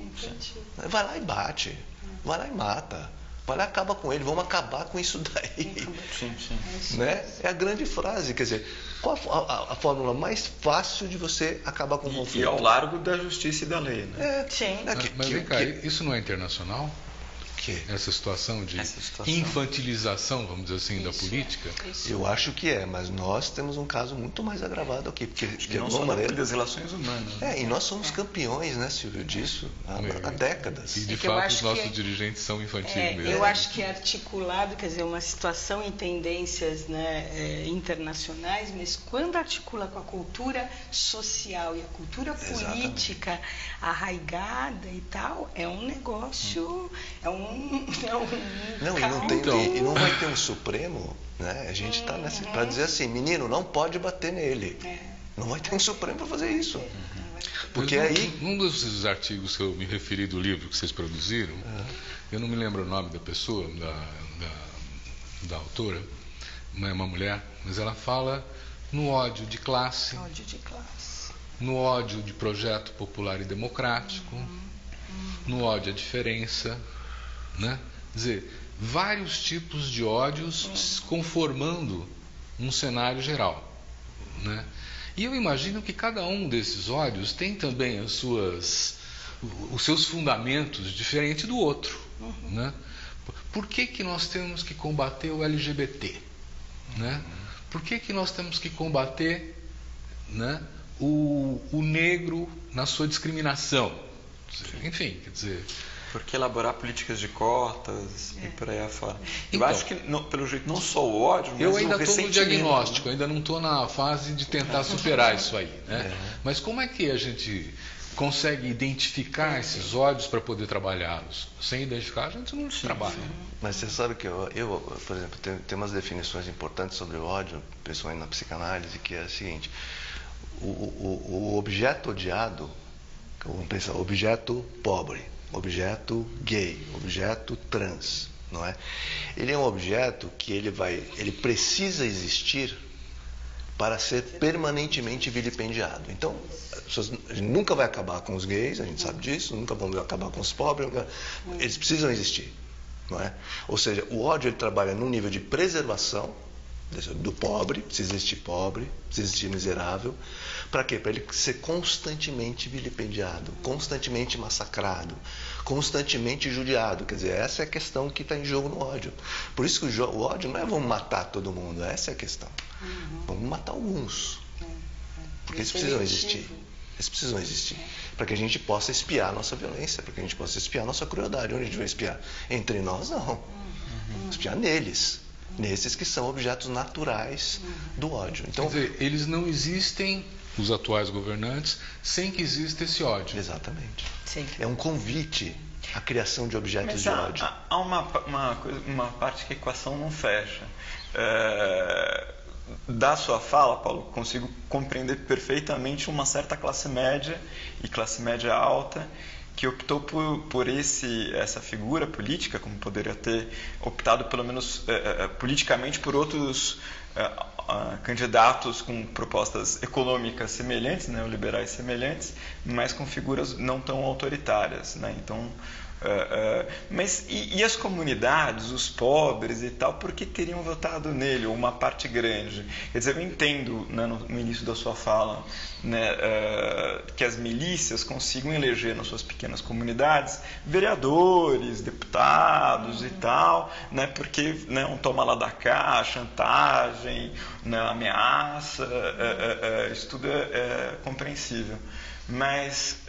Vai lá e bate, vai lá e mata, vai lá e acaba com ele, vamos acabar com isso daí. Sim. Né? É a grande frase, quer dizer, qual a fórmula mais fácil de você acabar com o conflito? E ao largo da justiça e da lei, né? Mas vem cá, isso não é internacional? Essa situação de infantilização, vamos dizer assim, da política? Eu acho que mas nós temos um caso muito mais agravado aqui. Porque de não alguma maneira das relações humanas. E nós somos campeões, né, Silvio, disso há décadas. E de fato os nossos dirigentes são infantis mesmo. Eu acho que é articulado, quer dizer, uma situação em tendências, né, internacionais, mas quando articula com a cultura social e a cultura política arraigada e tal, é um negócio, e não vai ter um Supremo, né? A gente está nessa para dizer assim, menino, não pode bater nele. Não vai ter um Supremo para fazer isso. Porque aí... Um dos artigos que eu me referi do livro que vocês produziram, eu não me lembro o nome da pessoa, da autora, não é uma mulher, mas ela fala no ódio de classe, no ódio de projeto popular e democrático, no ódio à diferença, né? Quer dizer, vários tipos de ódios conformando um cenário geral, né? E eu imagino que cada um desses ódios tem também os seus fundamentos diferentes do outro, né? Por que nós temos que combater o LGBT, né? Por que nós temos que combater, né, o negro na sua discriminação? Enfim, quer dizer... Porque elaborar políticas de cotas e por aí afora. Eu acho que, pelo jeito, não só o ódio, mas eu ainda estou no diagnóstico, ainda não estou na fase de tentar superar isso aí, né? Mas como é que a gente consegue identificar esses ódios para poder trabalhá-los? Sem identificar, a gente não trabalha. Mas você sabe que eu por exemplo, tem umas definições importantes sobre o ódio, principalmente na psicanálise, que é a seguinte: o objeto odiado, vamos pensar, objeto pobre, objeto gay, objeto trans, não é? Ele é um objeto que ele precisa existir para ser permanentemente vilipendiado. Então, a gente nunca vai acabar com os gays, a gente sabe disso, nunca vamos acabar com os pobres, eles precisam existir, não é? Ou seja, o ódio ele trabalha num nível de preservação do pobre, precisa existir miserável. Para quê? Para ele ser constantemente vilipendiado, constantemente massacrado, constantemente judiado. Quer dizer, essa é a questão que está em jogo no ódio. Por isso que o ódio não é vamos matar todo mundo, essa é a questão. Vamos matar alguns. Porque eles precisam existir. Eles precisam existir. Para que a gente possa espiar a nossa violência, para que a gente possa espiar a nossa crueldade. Onde a gente vai espiar? Entre nós, não. Espiar neles. Nesses que são objetos naturais do ódio. Então, quer dizer, eles não existem, os atuais governantes, sem que exista esse ódio. Exatamente. Sim. É um convite à criação de objetos de ódio. Há uma parte que a equação não fecha. Da sua fala, Paulo, consigo compreender perfeitamente uma certa classe média e classe média alta que optou por essa figura política, como poderia ter optado pelo menos politicamente por outros candidatos com propostas econômicas semelhantes, neoliberais semelhantes, mas com figuras não tão autoritárias, né? Então, mas e as comunidades, os pobres e tal, por que teriam votado nele, ou uma parte grande? Quer dizer, eu entendo, né, no início da sua fala, né, que as milícias consigam eleger nas suas pequenas comunidades vereadores, deputados e tal, né, porque, né, um toma lá da cá, chantagem, né, ameaça, isso tudo é compreensível. Mas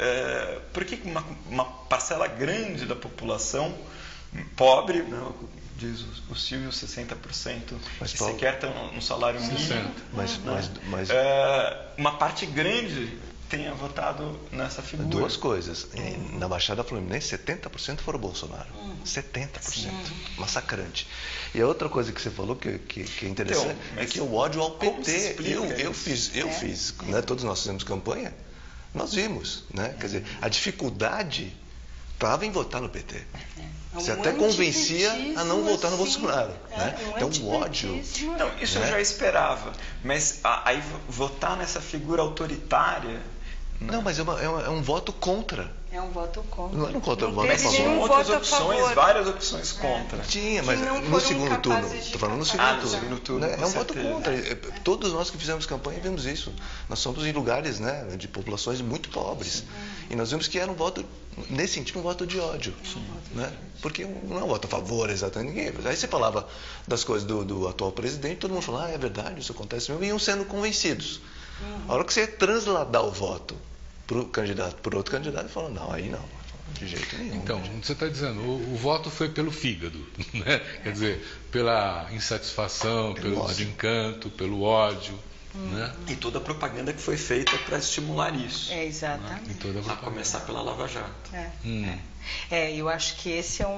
por que uma parcela grande da população pobre, né, diz o Silvio, 60%, que sequer tem um salário mínimo, mas uma parte grande tenha votado nessa figura. Duas coisas. Na Baixada Fluminense, 70% foram Bolsonaro. 70%. Massacrante. E a outra coisa que você falou que é interessante é que o ódio ao PT. Eu fiz, né? Todos nós fizemos campanha, nós vimos, né? Quer dizer, a dificuldade estava em votar no PT. Você até convencia a não votar no Bolsonaro. Né? Então o ódio... Não, isso eu já esperava. Mas aí votar nessa figura autoritária... Não, mas é um voto contra. É um voto contra. Não era um voto a favor. Tinha outras opções, várias opções contra. Tinha, mas no segundo turno. Estou falando no segundo turno. É um voto contra. Todos nós que fizemos campanha vimos isso. Nós somos em lugares, né, de populações muito pobres. E nós vimos que era um voto, nesse sentido, um voto de ódio. Né? Porque não é um voto a favor, exatamente. Ninguém. Aí você falava das coisas do atual presidente, todo mundo falava, é verdade, isso acontece mesmo, e iam sendo convencidos. A hora que você transladar o voto para outro candidato, fala, não, aí não, de jeito nenhum. Então, você está dizendo, o voto foi pelo fígado, né? Quer dizer, pela insatisfação, pelo desencanto, pelo ódio. Né? E toda a propaganda que foi feita para estimular isso. Exatamente. Né? A começar pela Lava Jato. Eu acho que esse é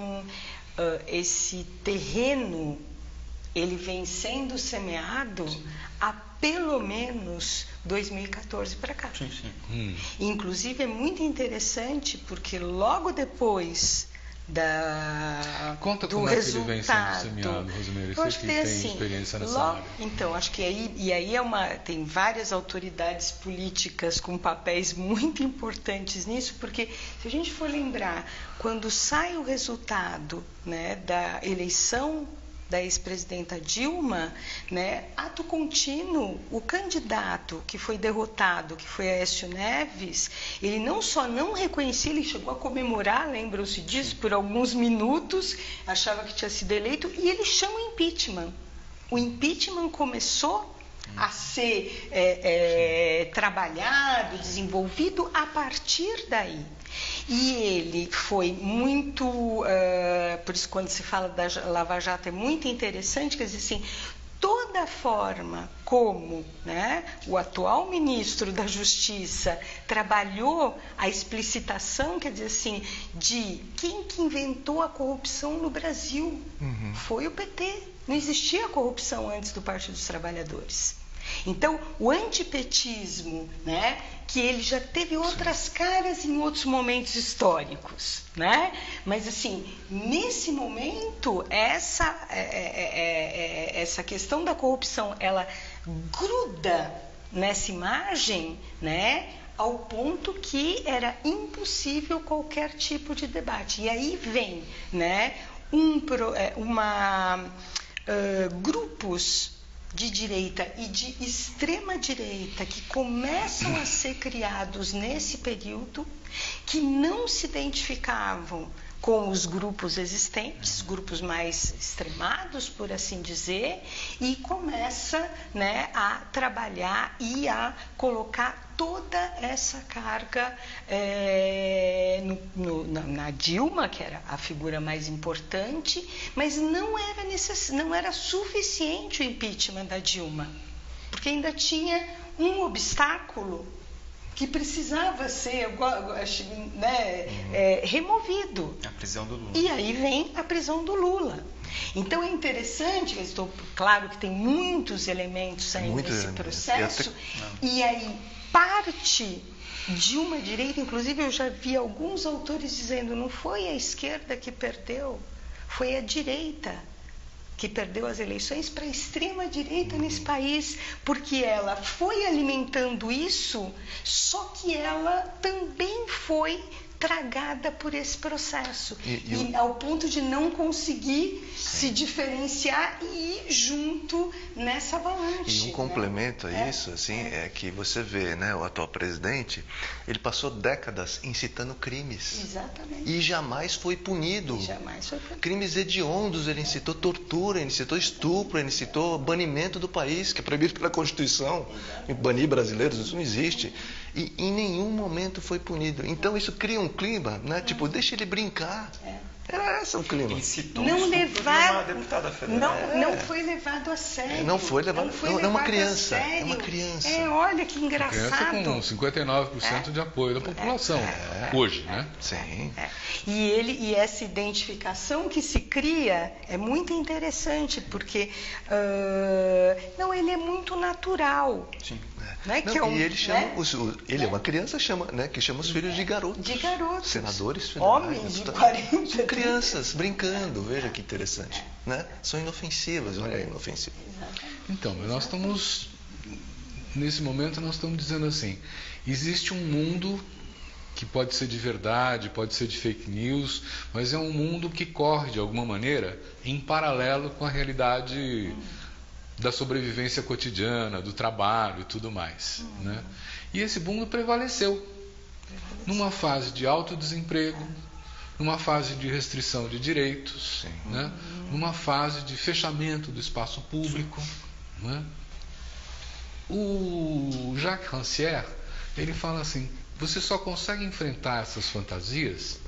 esse terreno, ele vem sendo semeado há pelo menos 2014 para cá. Inclusive é muito interessante porque logo depois Conta do como resultado, é que ele vem sendo semeado, Rosimeire, você que tem experiência nessa área. Então, acho que aí tem várias autoridades políticas com papéis muito importantes nisso, porque se a gente for lembrar, quando sai o resultado, né, da eleição da ex-presidenta Dilma, né, ato contínuo, o candidato que foi derrotado, que foi Aécio Neves, ele não só não reconhecia, ele chegou a comemorar, lembram-se disso, por alguns minutos, achava que tinha sido eleito, e ele chama o impeachment. O impeachment começou a ser trabalhado, desenvolvido a partir daí. E ele foi muito, por isso quando se fala da Lava Jato é muito interessante, quer dizer assim, toda a forma como, né, o atual ministro da Justiça trabalhou a explicitação, quer dizer assim, de quem que inventou a corrupção no Brasil, foi o PT. Não existia corrupção antes do Partido dos Trabalhadores. Então, o antipetismo, né, que ele já teve outras caras em outros momentos históricos, né? Mas, assim, nesse momento, essa questão da corrupção, ela gruda nessa imagem, né, ao ponto que era impossível qualquer tipo de debate. E aí vem, né, grupos de direita e de extrema direita que começam a ser criados nesse período, que não se identificavam com os grupos existentes, grupos mais extremados, por assim dizer, e começa, né, a trabalhar e a colocar toda essa carga na Dilma, que era a figura mais importante, mas não era suficiente o impeachment da Dilma, porque ainda tinha um obstáculo que precisava ser, né, removido. A prisão do Lula. E aí vem a prisão do Lula. Então é interessante, claro que tem muitos elementos ainda nesse processo, e aí parte de uma direita, inclusive eu já vi alguns autores dizendo, não foi a esquerda que perdeu, foi a direita que perdeu as eleições para a extrema-direita nesse país, porque ela foi alimentando isso, só que ela também foi tragada por esse processo, e ao ponto de não conseguir se diferenciar e ir junto nessa avalanche. E um complemento a isso, assim, é que você vê, né, o atual presidente, ele passou décadas incitando crimes. Exatamente. E jamais foi punido. Crimes hediondos, ele incitou tortura, ele incitou estupro, ele incitou banimento do país, que é proibido pela Constituição. Banir brasileiros, isso não existe. E em nenhum momento foi punido. Então isso cria um clima, né? Tipo, deixa ele brincar. Era esse o clima. Ele citou Não isso levar- uma deputada federal. Não foi levado a sério. Não foi levado- foi é uma levado a criança, é sério. uma criança. Olha que Criança engraçado. com 59% de apoio da população hoje, né? Sim. E essa identificação que se cria é muito interessante, porque não, ele é muito natural. Sim. Né? Não, Que é um, e ele chama, né? ele é uma criança que chama os filhos de garotos. De garotos. Senadores federais. Homens de deputados. 40. São crianças brincando, veja que interessante. Né? São inofensivas, olha aí, inofensivas. Então, nós estamos, nesse momento, nós estamos dizendo assim, existe um mundo que pode ser de verdade, pode ser de fake news, mas é um mundo que corre, de alguma maneira, em paralelo com a realidade da sobrevivência cotidiana, do trabalho e tudo mais. Né? E esse mundo prevaleceu numa fase de alto desemprego, numa fase de restrição de direitos, né? Numa fase de fechamento do espaço público. Né? O Jacques Rancière, ele fala assim, você só consegue enfrentar essas fantasias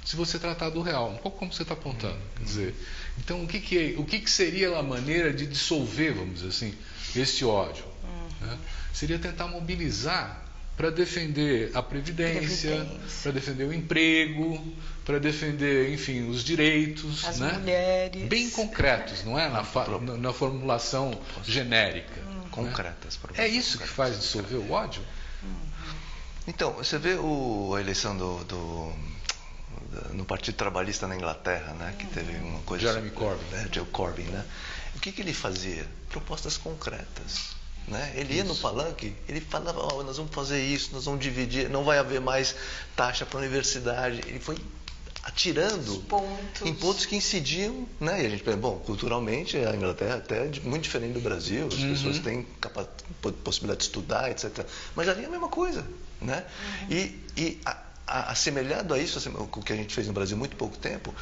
se você tratar do real, um pouco como você está apontando. Quer dizer, então o que seria a maneira de dissolver, vamos dizer assim, este ódio? Né? Seria tentar mobilizar para defender a previdência, para defender o emprego, para defender, enfim, os direitos, as né? mulheres. Bem concretos, não é? Na formulação genérica. Concretas. É isso que faz dissolver o ódio? Então, você vê a eleição no Partido Trabalhista na Inglaterra, né, que teve uma coisa... Jeremy Corbyn. Joe Corbyn, né? O que ele fazia? Propostas concretas. Né? Ele ia no palanque, ele falava, nós vamos fazer isso, nós vamos dividir, não vai haver mais taxa para a universidade. Ele foi atirando em pontos que incidiam, né? E a gente pensa, bom, culturalmente a Inglaterra até é muito diferente do Brasil, as pessoas têm possibilidade de estudar, etc. Mas ali é a mesma coisa, né? E assemelhado a isso, o que a gente fez no Brasil há muito pouco tempo,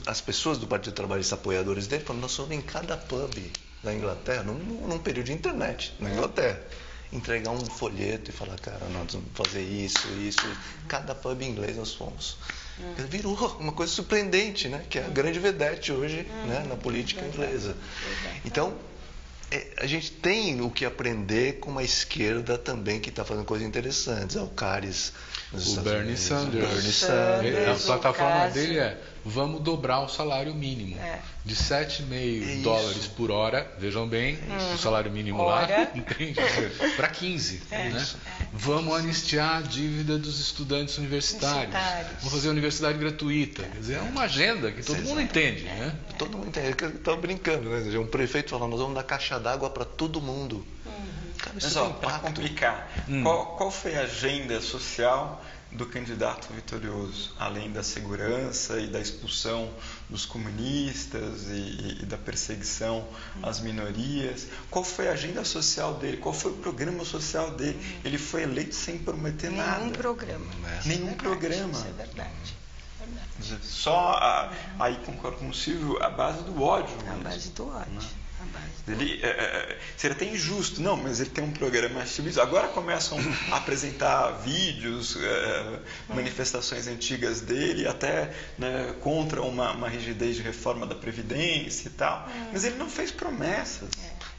as pessoas do Partido Trabalhista, apoiadores dele, falaram, nós somos em cada pub na Inglaterra, num período de internet, na Inglaterra, entregar um folheto e falar, cara, nós vamos fazer isso, cada pub inglês nós fomos. Virou uma coisa surpreendente, né? Que é a grande vedete hoje, né? Na política inglesa. Então, a gente tem o que aprender com uma esquerda também que está fazendo coisas interessantes. Alcares nos Estados Bernie Unidos. Sanders. Bernie Sanders. A plataforma dele é: vamos dobrar o salário mínimo de 7,5 dólares por hora, vejam bem, o salário mínimo lá, para 15. Né? Vamos anistiar a dívida dos estudantes universitários. Vamos fazer a universidade gratuita. Quer dizer, é uma agenda que todo mundo entende. Né? Todo mundo entende. Eu estava brincando, né? Um prefeito falando, nós vamos dar caixa d'água para todo mundo. Cara, isso tem para impacto. complicar, qual foi a agenda social do candidato vitorioso, além da segurança e da expulsão dos comunistas e da perseguição às minorias? Qual foi a agenda social dele? Qual foi o programa social dele? Ele foi eleito sem prometer nada. Nenhum programa. Nenhum programa. Isso é verdade. Só, aí concordo com o Silvio, a base do ódio. A base do ódio. Né? Seria até injusto, não, mas ele tem um programa tipo isso. Agora começam a apresentar vídeos, manifestações antigas dele, até né, contra uma rigidez de reforma da Previdência e tal. Mas ele não fez promessas.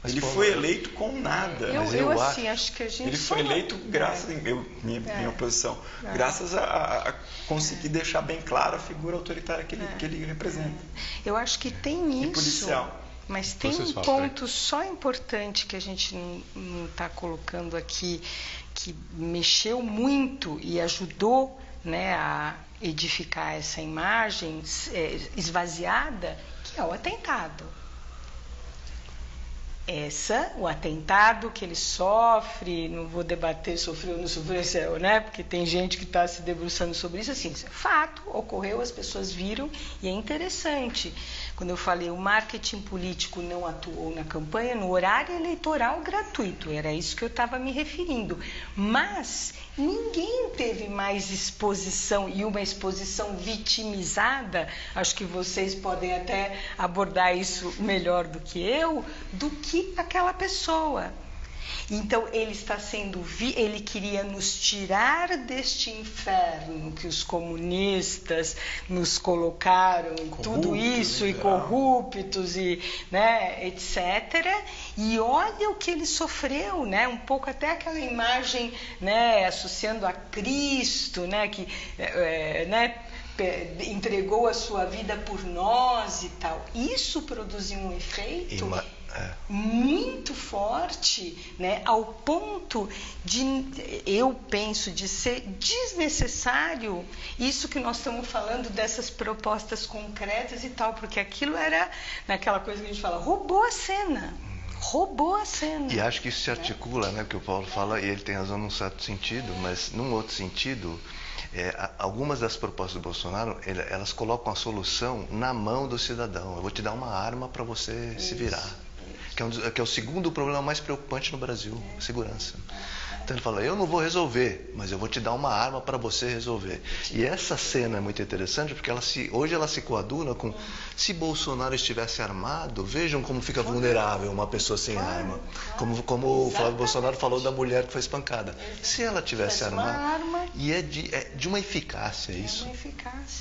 Ele foi eleito com nada. Eu acho que a gente ele foi eleito graças, minha posição, graças a conseguir deixar bem clara a figura autoritária que ele representa. Eu acho que tem isso. E policial. Mas tem um ponto só importante que a gente não está colocando aqui, que mexeu muito e ajudou, né, a edificar essa imagem esvaziada, que é o atentado. O atentado que ele sofre, não vou debater sofreu ou não sofreu, né? Porque tem gente que está se debruçando sobre isso, assim, isso é fato, ocorreu, as pessoas viram e é interessante. Quando eu falei o marketing político não atuou na campanha, no horário eleitoral gratuito, era isso que eu estava me referindo. Mas ninguém teve mais exposição, e uma exposição vitimizada, acho que vocês podem até abordar isso melhor do que eu, do que aquela pessoa. Então ele está sendo ele queria nos tirar deste inferno que os comunistas nos colocaram, tudo isso, e corruptos e, né, etc. E olha o que ele sofreu, né? Um pouco até aquela imagem, né, associando a Cristo, né, que né, entregou a sua vida por nós e tal. Isso produziu um efeito muito forte, né, ao ponto de, eu penso, de ser desnecessário isso que nós estamos falando dessas propostas concretas e tal, porque aquilo era naquela coisa que a gente fala, roubou a cena. E acho que isso se articula, né, o que o Paulo fala, e ele tem razão num certo sentido, mas num outro sentido, algumas das propostas do Bolsonaro, elas colocam a solução na mão do cidadão. Eu vou te dar uma arma para você se virar. Que é o segundo problema mais preocupante no Brasil, a segurança. Então ele fala, eu não vou resolver, mas eu vou te dar uma arma para você resolver. E essa cena é muito interessante, porque hoje ela se coaduna com, se Bolsonaro estivesse armado, vejam como fica vulnerável uma pessoa sem arma. Como o Flávio Bolsonaro falou da mulher que foi espancada. Se ela tivesse armada, e é de uma eficácia isso,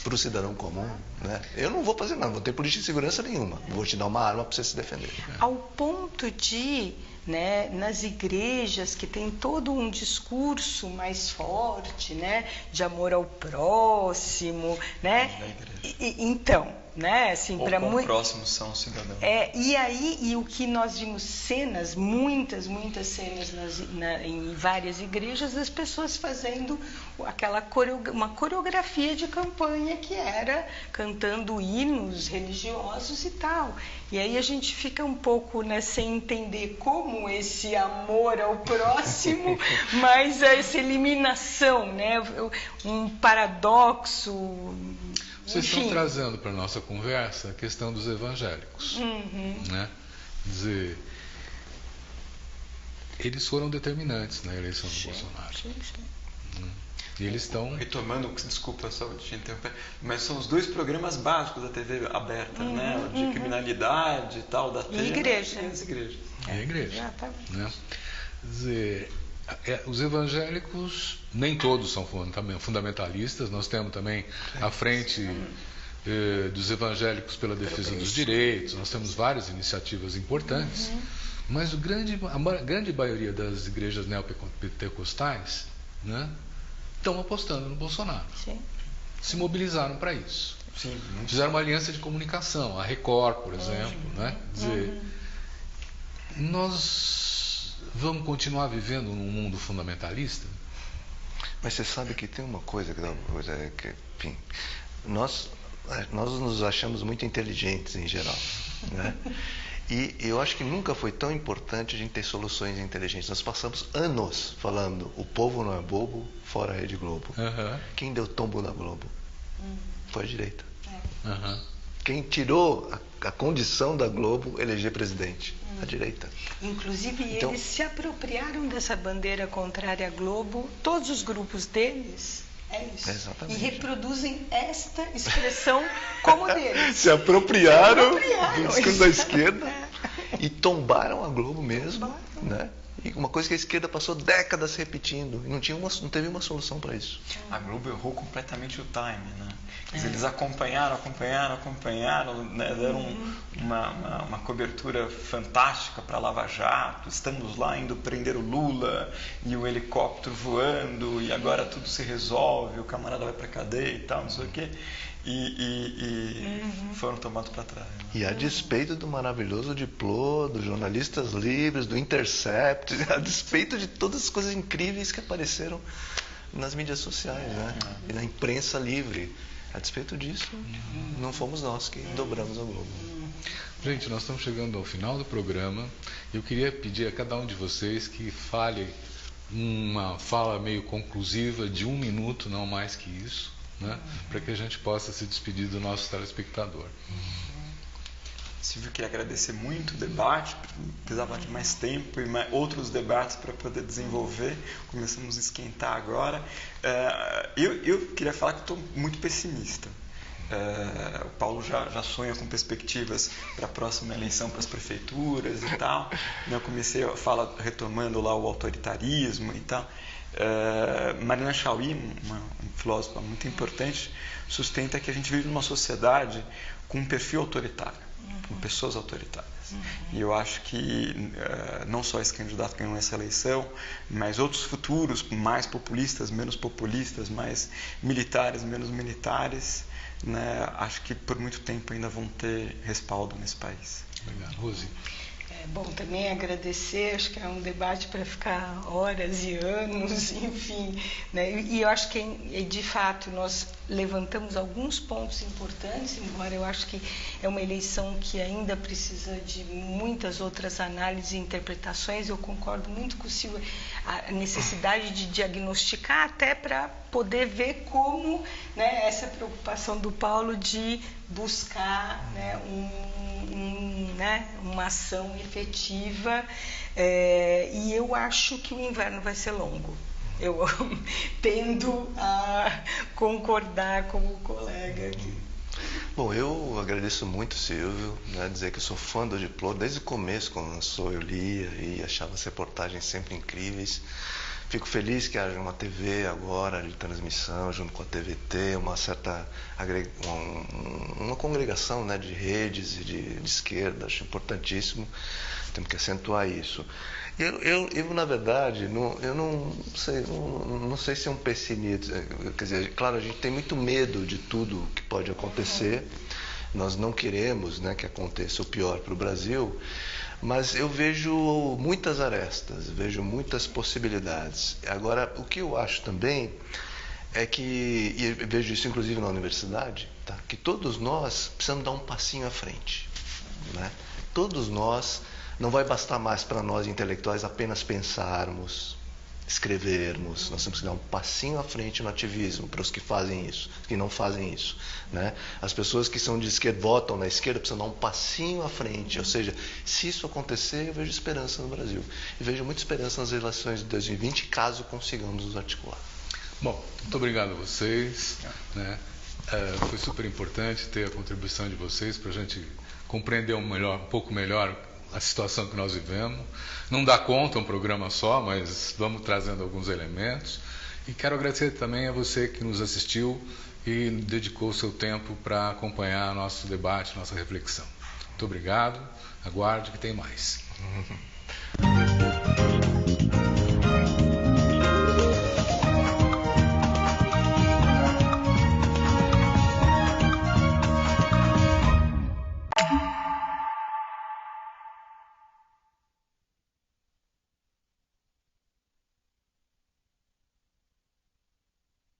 para o cidadão comum. Né? Eu não vou fazer nada, não vou ter política de segurança nenhuma. Vou te dar uma arma para você se defender. Ao ponto de, né, nas igrejas que tem todo um discurso mais forte, né, de amor ao próximo, né? Então, né, assim, para muito próximos são os cidadãos. E aí, e o que nós vimos cenas, muitas cenas em várias igrejas, das pessoas fazendo uma coreografia de campanha que era cantando hinos religiosos e tal. E aí a gente fica um pouco, né, sem entender como esse amor ao próximo, mas essa eliminação, né, um paradoxo. Vocês estão trazendo para a nossa conversa a questão dos evangélicos. Né? Quer dizer, eles foram determinantes na eleição do Bolsonaro. E eles estão... Retomando, desculpa só te interromper, mas são os dois programas básicos da TV aberta, né? De criminalidade e tal, da TV. E igreja. E as igrejas. E a igreja. Né? Quer dizer, os evangélicos, nem todos são fundamentalistas, nós temos também a frente dos evangélicos pela defesa dos direitos, nós temos várias iniciativas importantes, mas a grande maioria das igrejas neopentecostais, né, estão apostando no Bolsonaro. Sim. Se mobilizaram para isso. Sim, fizeram uma aliança de comunicação, a Record, por exemplo. Né? Quer dizer, nós vamos continuar vivendo num mundo fundamentalista? Mas você sabe que tem uma coisa que enfim, nós nos achamos muito inteligentes em geral, né? E eu acho que nunca foi tão importante a gente ter soluções inteligentes. Nós passamos anos falando, o povo não é bobo, fora a Rede Globo. Quem deu tombo na Globo? Foi a direita. Quem tirou a condição da Globo eleger presidente? A direita. Inclusive, eles se apropriaram dessa bandeira contrária à Globo, todos os grupos deles, é isso. Exatamente. E reproduzem esta expressão como deles. Se apropriaram do discurso da esquerda e tombaram a Globo mesmo, né? E uma coisa que a esquerda passou décadas repetindo, e não teve uma solução para isso. A Globo errou completamente o time, né? Eles acompanharam, né? Deram uma cobertura fantástica para Lava Jato, estamos lá indo prender o Lula, e o helicóptero voando, e agora tudo se resolve, o camarada vai para cadeia e tal, não sei o quê. E foram tomados para trás. Né? E a despeito do maravilhoso Diplô, dos jornalistas livres, do Intercept, a despeito de todas as coisas incríveis que apareceram nas mídias sociais, né? E na imprensa livre. A despeito disso, não fomos nós que dobramos a Globo. Gente, nós estamos chegando ao final do programa. Eu queria pedir a cada um de vocês que fale uma fala meio conclusiva de 1 minuto, não mais que isso, né? Para que a gente possa se despedir do nosso telespectador. Silvio, queria agradecer muito o debate, precisava de mais tempo e outros debates para poder desenvolver, começamos a esquentar agora. Eu queria falar que estou muito pessimista. O Paulo já sonha com perspectivas para a próxima eleição para as prefeituras e tal. Eu comecei a falar, retomando lá o autoritarismo e tal. Marina Chauí, uma filósofa muito importante, sustenta que a gente vive numa sociedade com um perfil autoritário, com pessoas autoritárias. E eu acho que não só esse candidato ganhou essa eleição, mas outros futuros, mais populistas, menos populistas, mais militares, menos militares, né, acho que por muito tempo ainda vão ter respaldo nesse país. Obrigado. Rose? Bom, também agradecer, acho que é um debate para ficar horas e anos, enfim, né? E eu acho que, de fato, nós levantamos alguns pontos importantes, embora eu acho que é uma eleição que ainda precisa de muitas outras análises e interpretações. Eu concordo muito com o Silvio, a necessidade de diagnosticar até para poder ver como, né, essa preocupação do Paulo de buscar, né, uma ação efetiva, e eu acho que o inverno vai ser longo. Eu tendo a concordar com o colega aqui. Bom, eu agradeço muito, Silvio, né, dizer que eu sou fã do Diploma. Desde o começo, quando lançou, eu lia e achava as reportagens sempre incríveis. Fico feliz que haja uma TV agora de transmissão, junto com a TVT, uma congregação, né, de redes e de esquerda. Acho importantíssimo, temos que acentuar isso. Eu na verdade, eu não sei se é um pessimista. Quer dizer, claro, a gente tem muito medo de tudo que pode acontecer. Nós não queremos, né, que aconteça o pior para o Brasil. Mas eu vejo muitas arestas, vejo muitas possibilidades. Agora, o que eu acho também é que, e vejo isso inclusive na universidade, tá? Que todos nós precisamos dar um passinho à frente, né? Todos nós, não vai bastar mais para nós intelectuais apenas pensarmos, escrevermos, nós temos que dar um passinho à frente no ativismo para os que fazem isso, que não fazem isso, né? As pessoas que são de esquerda, votam na esquerda, precisam dar um passinho à frente, ou seja, se isso acontecer, eu vejo esperança no Brasil, e vejo muita esperança nas eleições de 2020, caso consigamos nos articular. Bom, muito obrigado a vocês, né? Foi super importante ter a contribuição de vocês para a gente compreender um pouco melhor a situação que nós vivemos. Não dá conta um programa só, mas vamos trazendo alguns elementos. E quero agradecer também a você que nos assistiu e dedicou o seu tempo para acompanhar nosso debate, nossa reflexão. Muito obrigado. Aguarde que tem mais.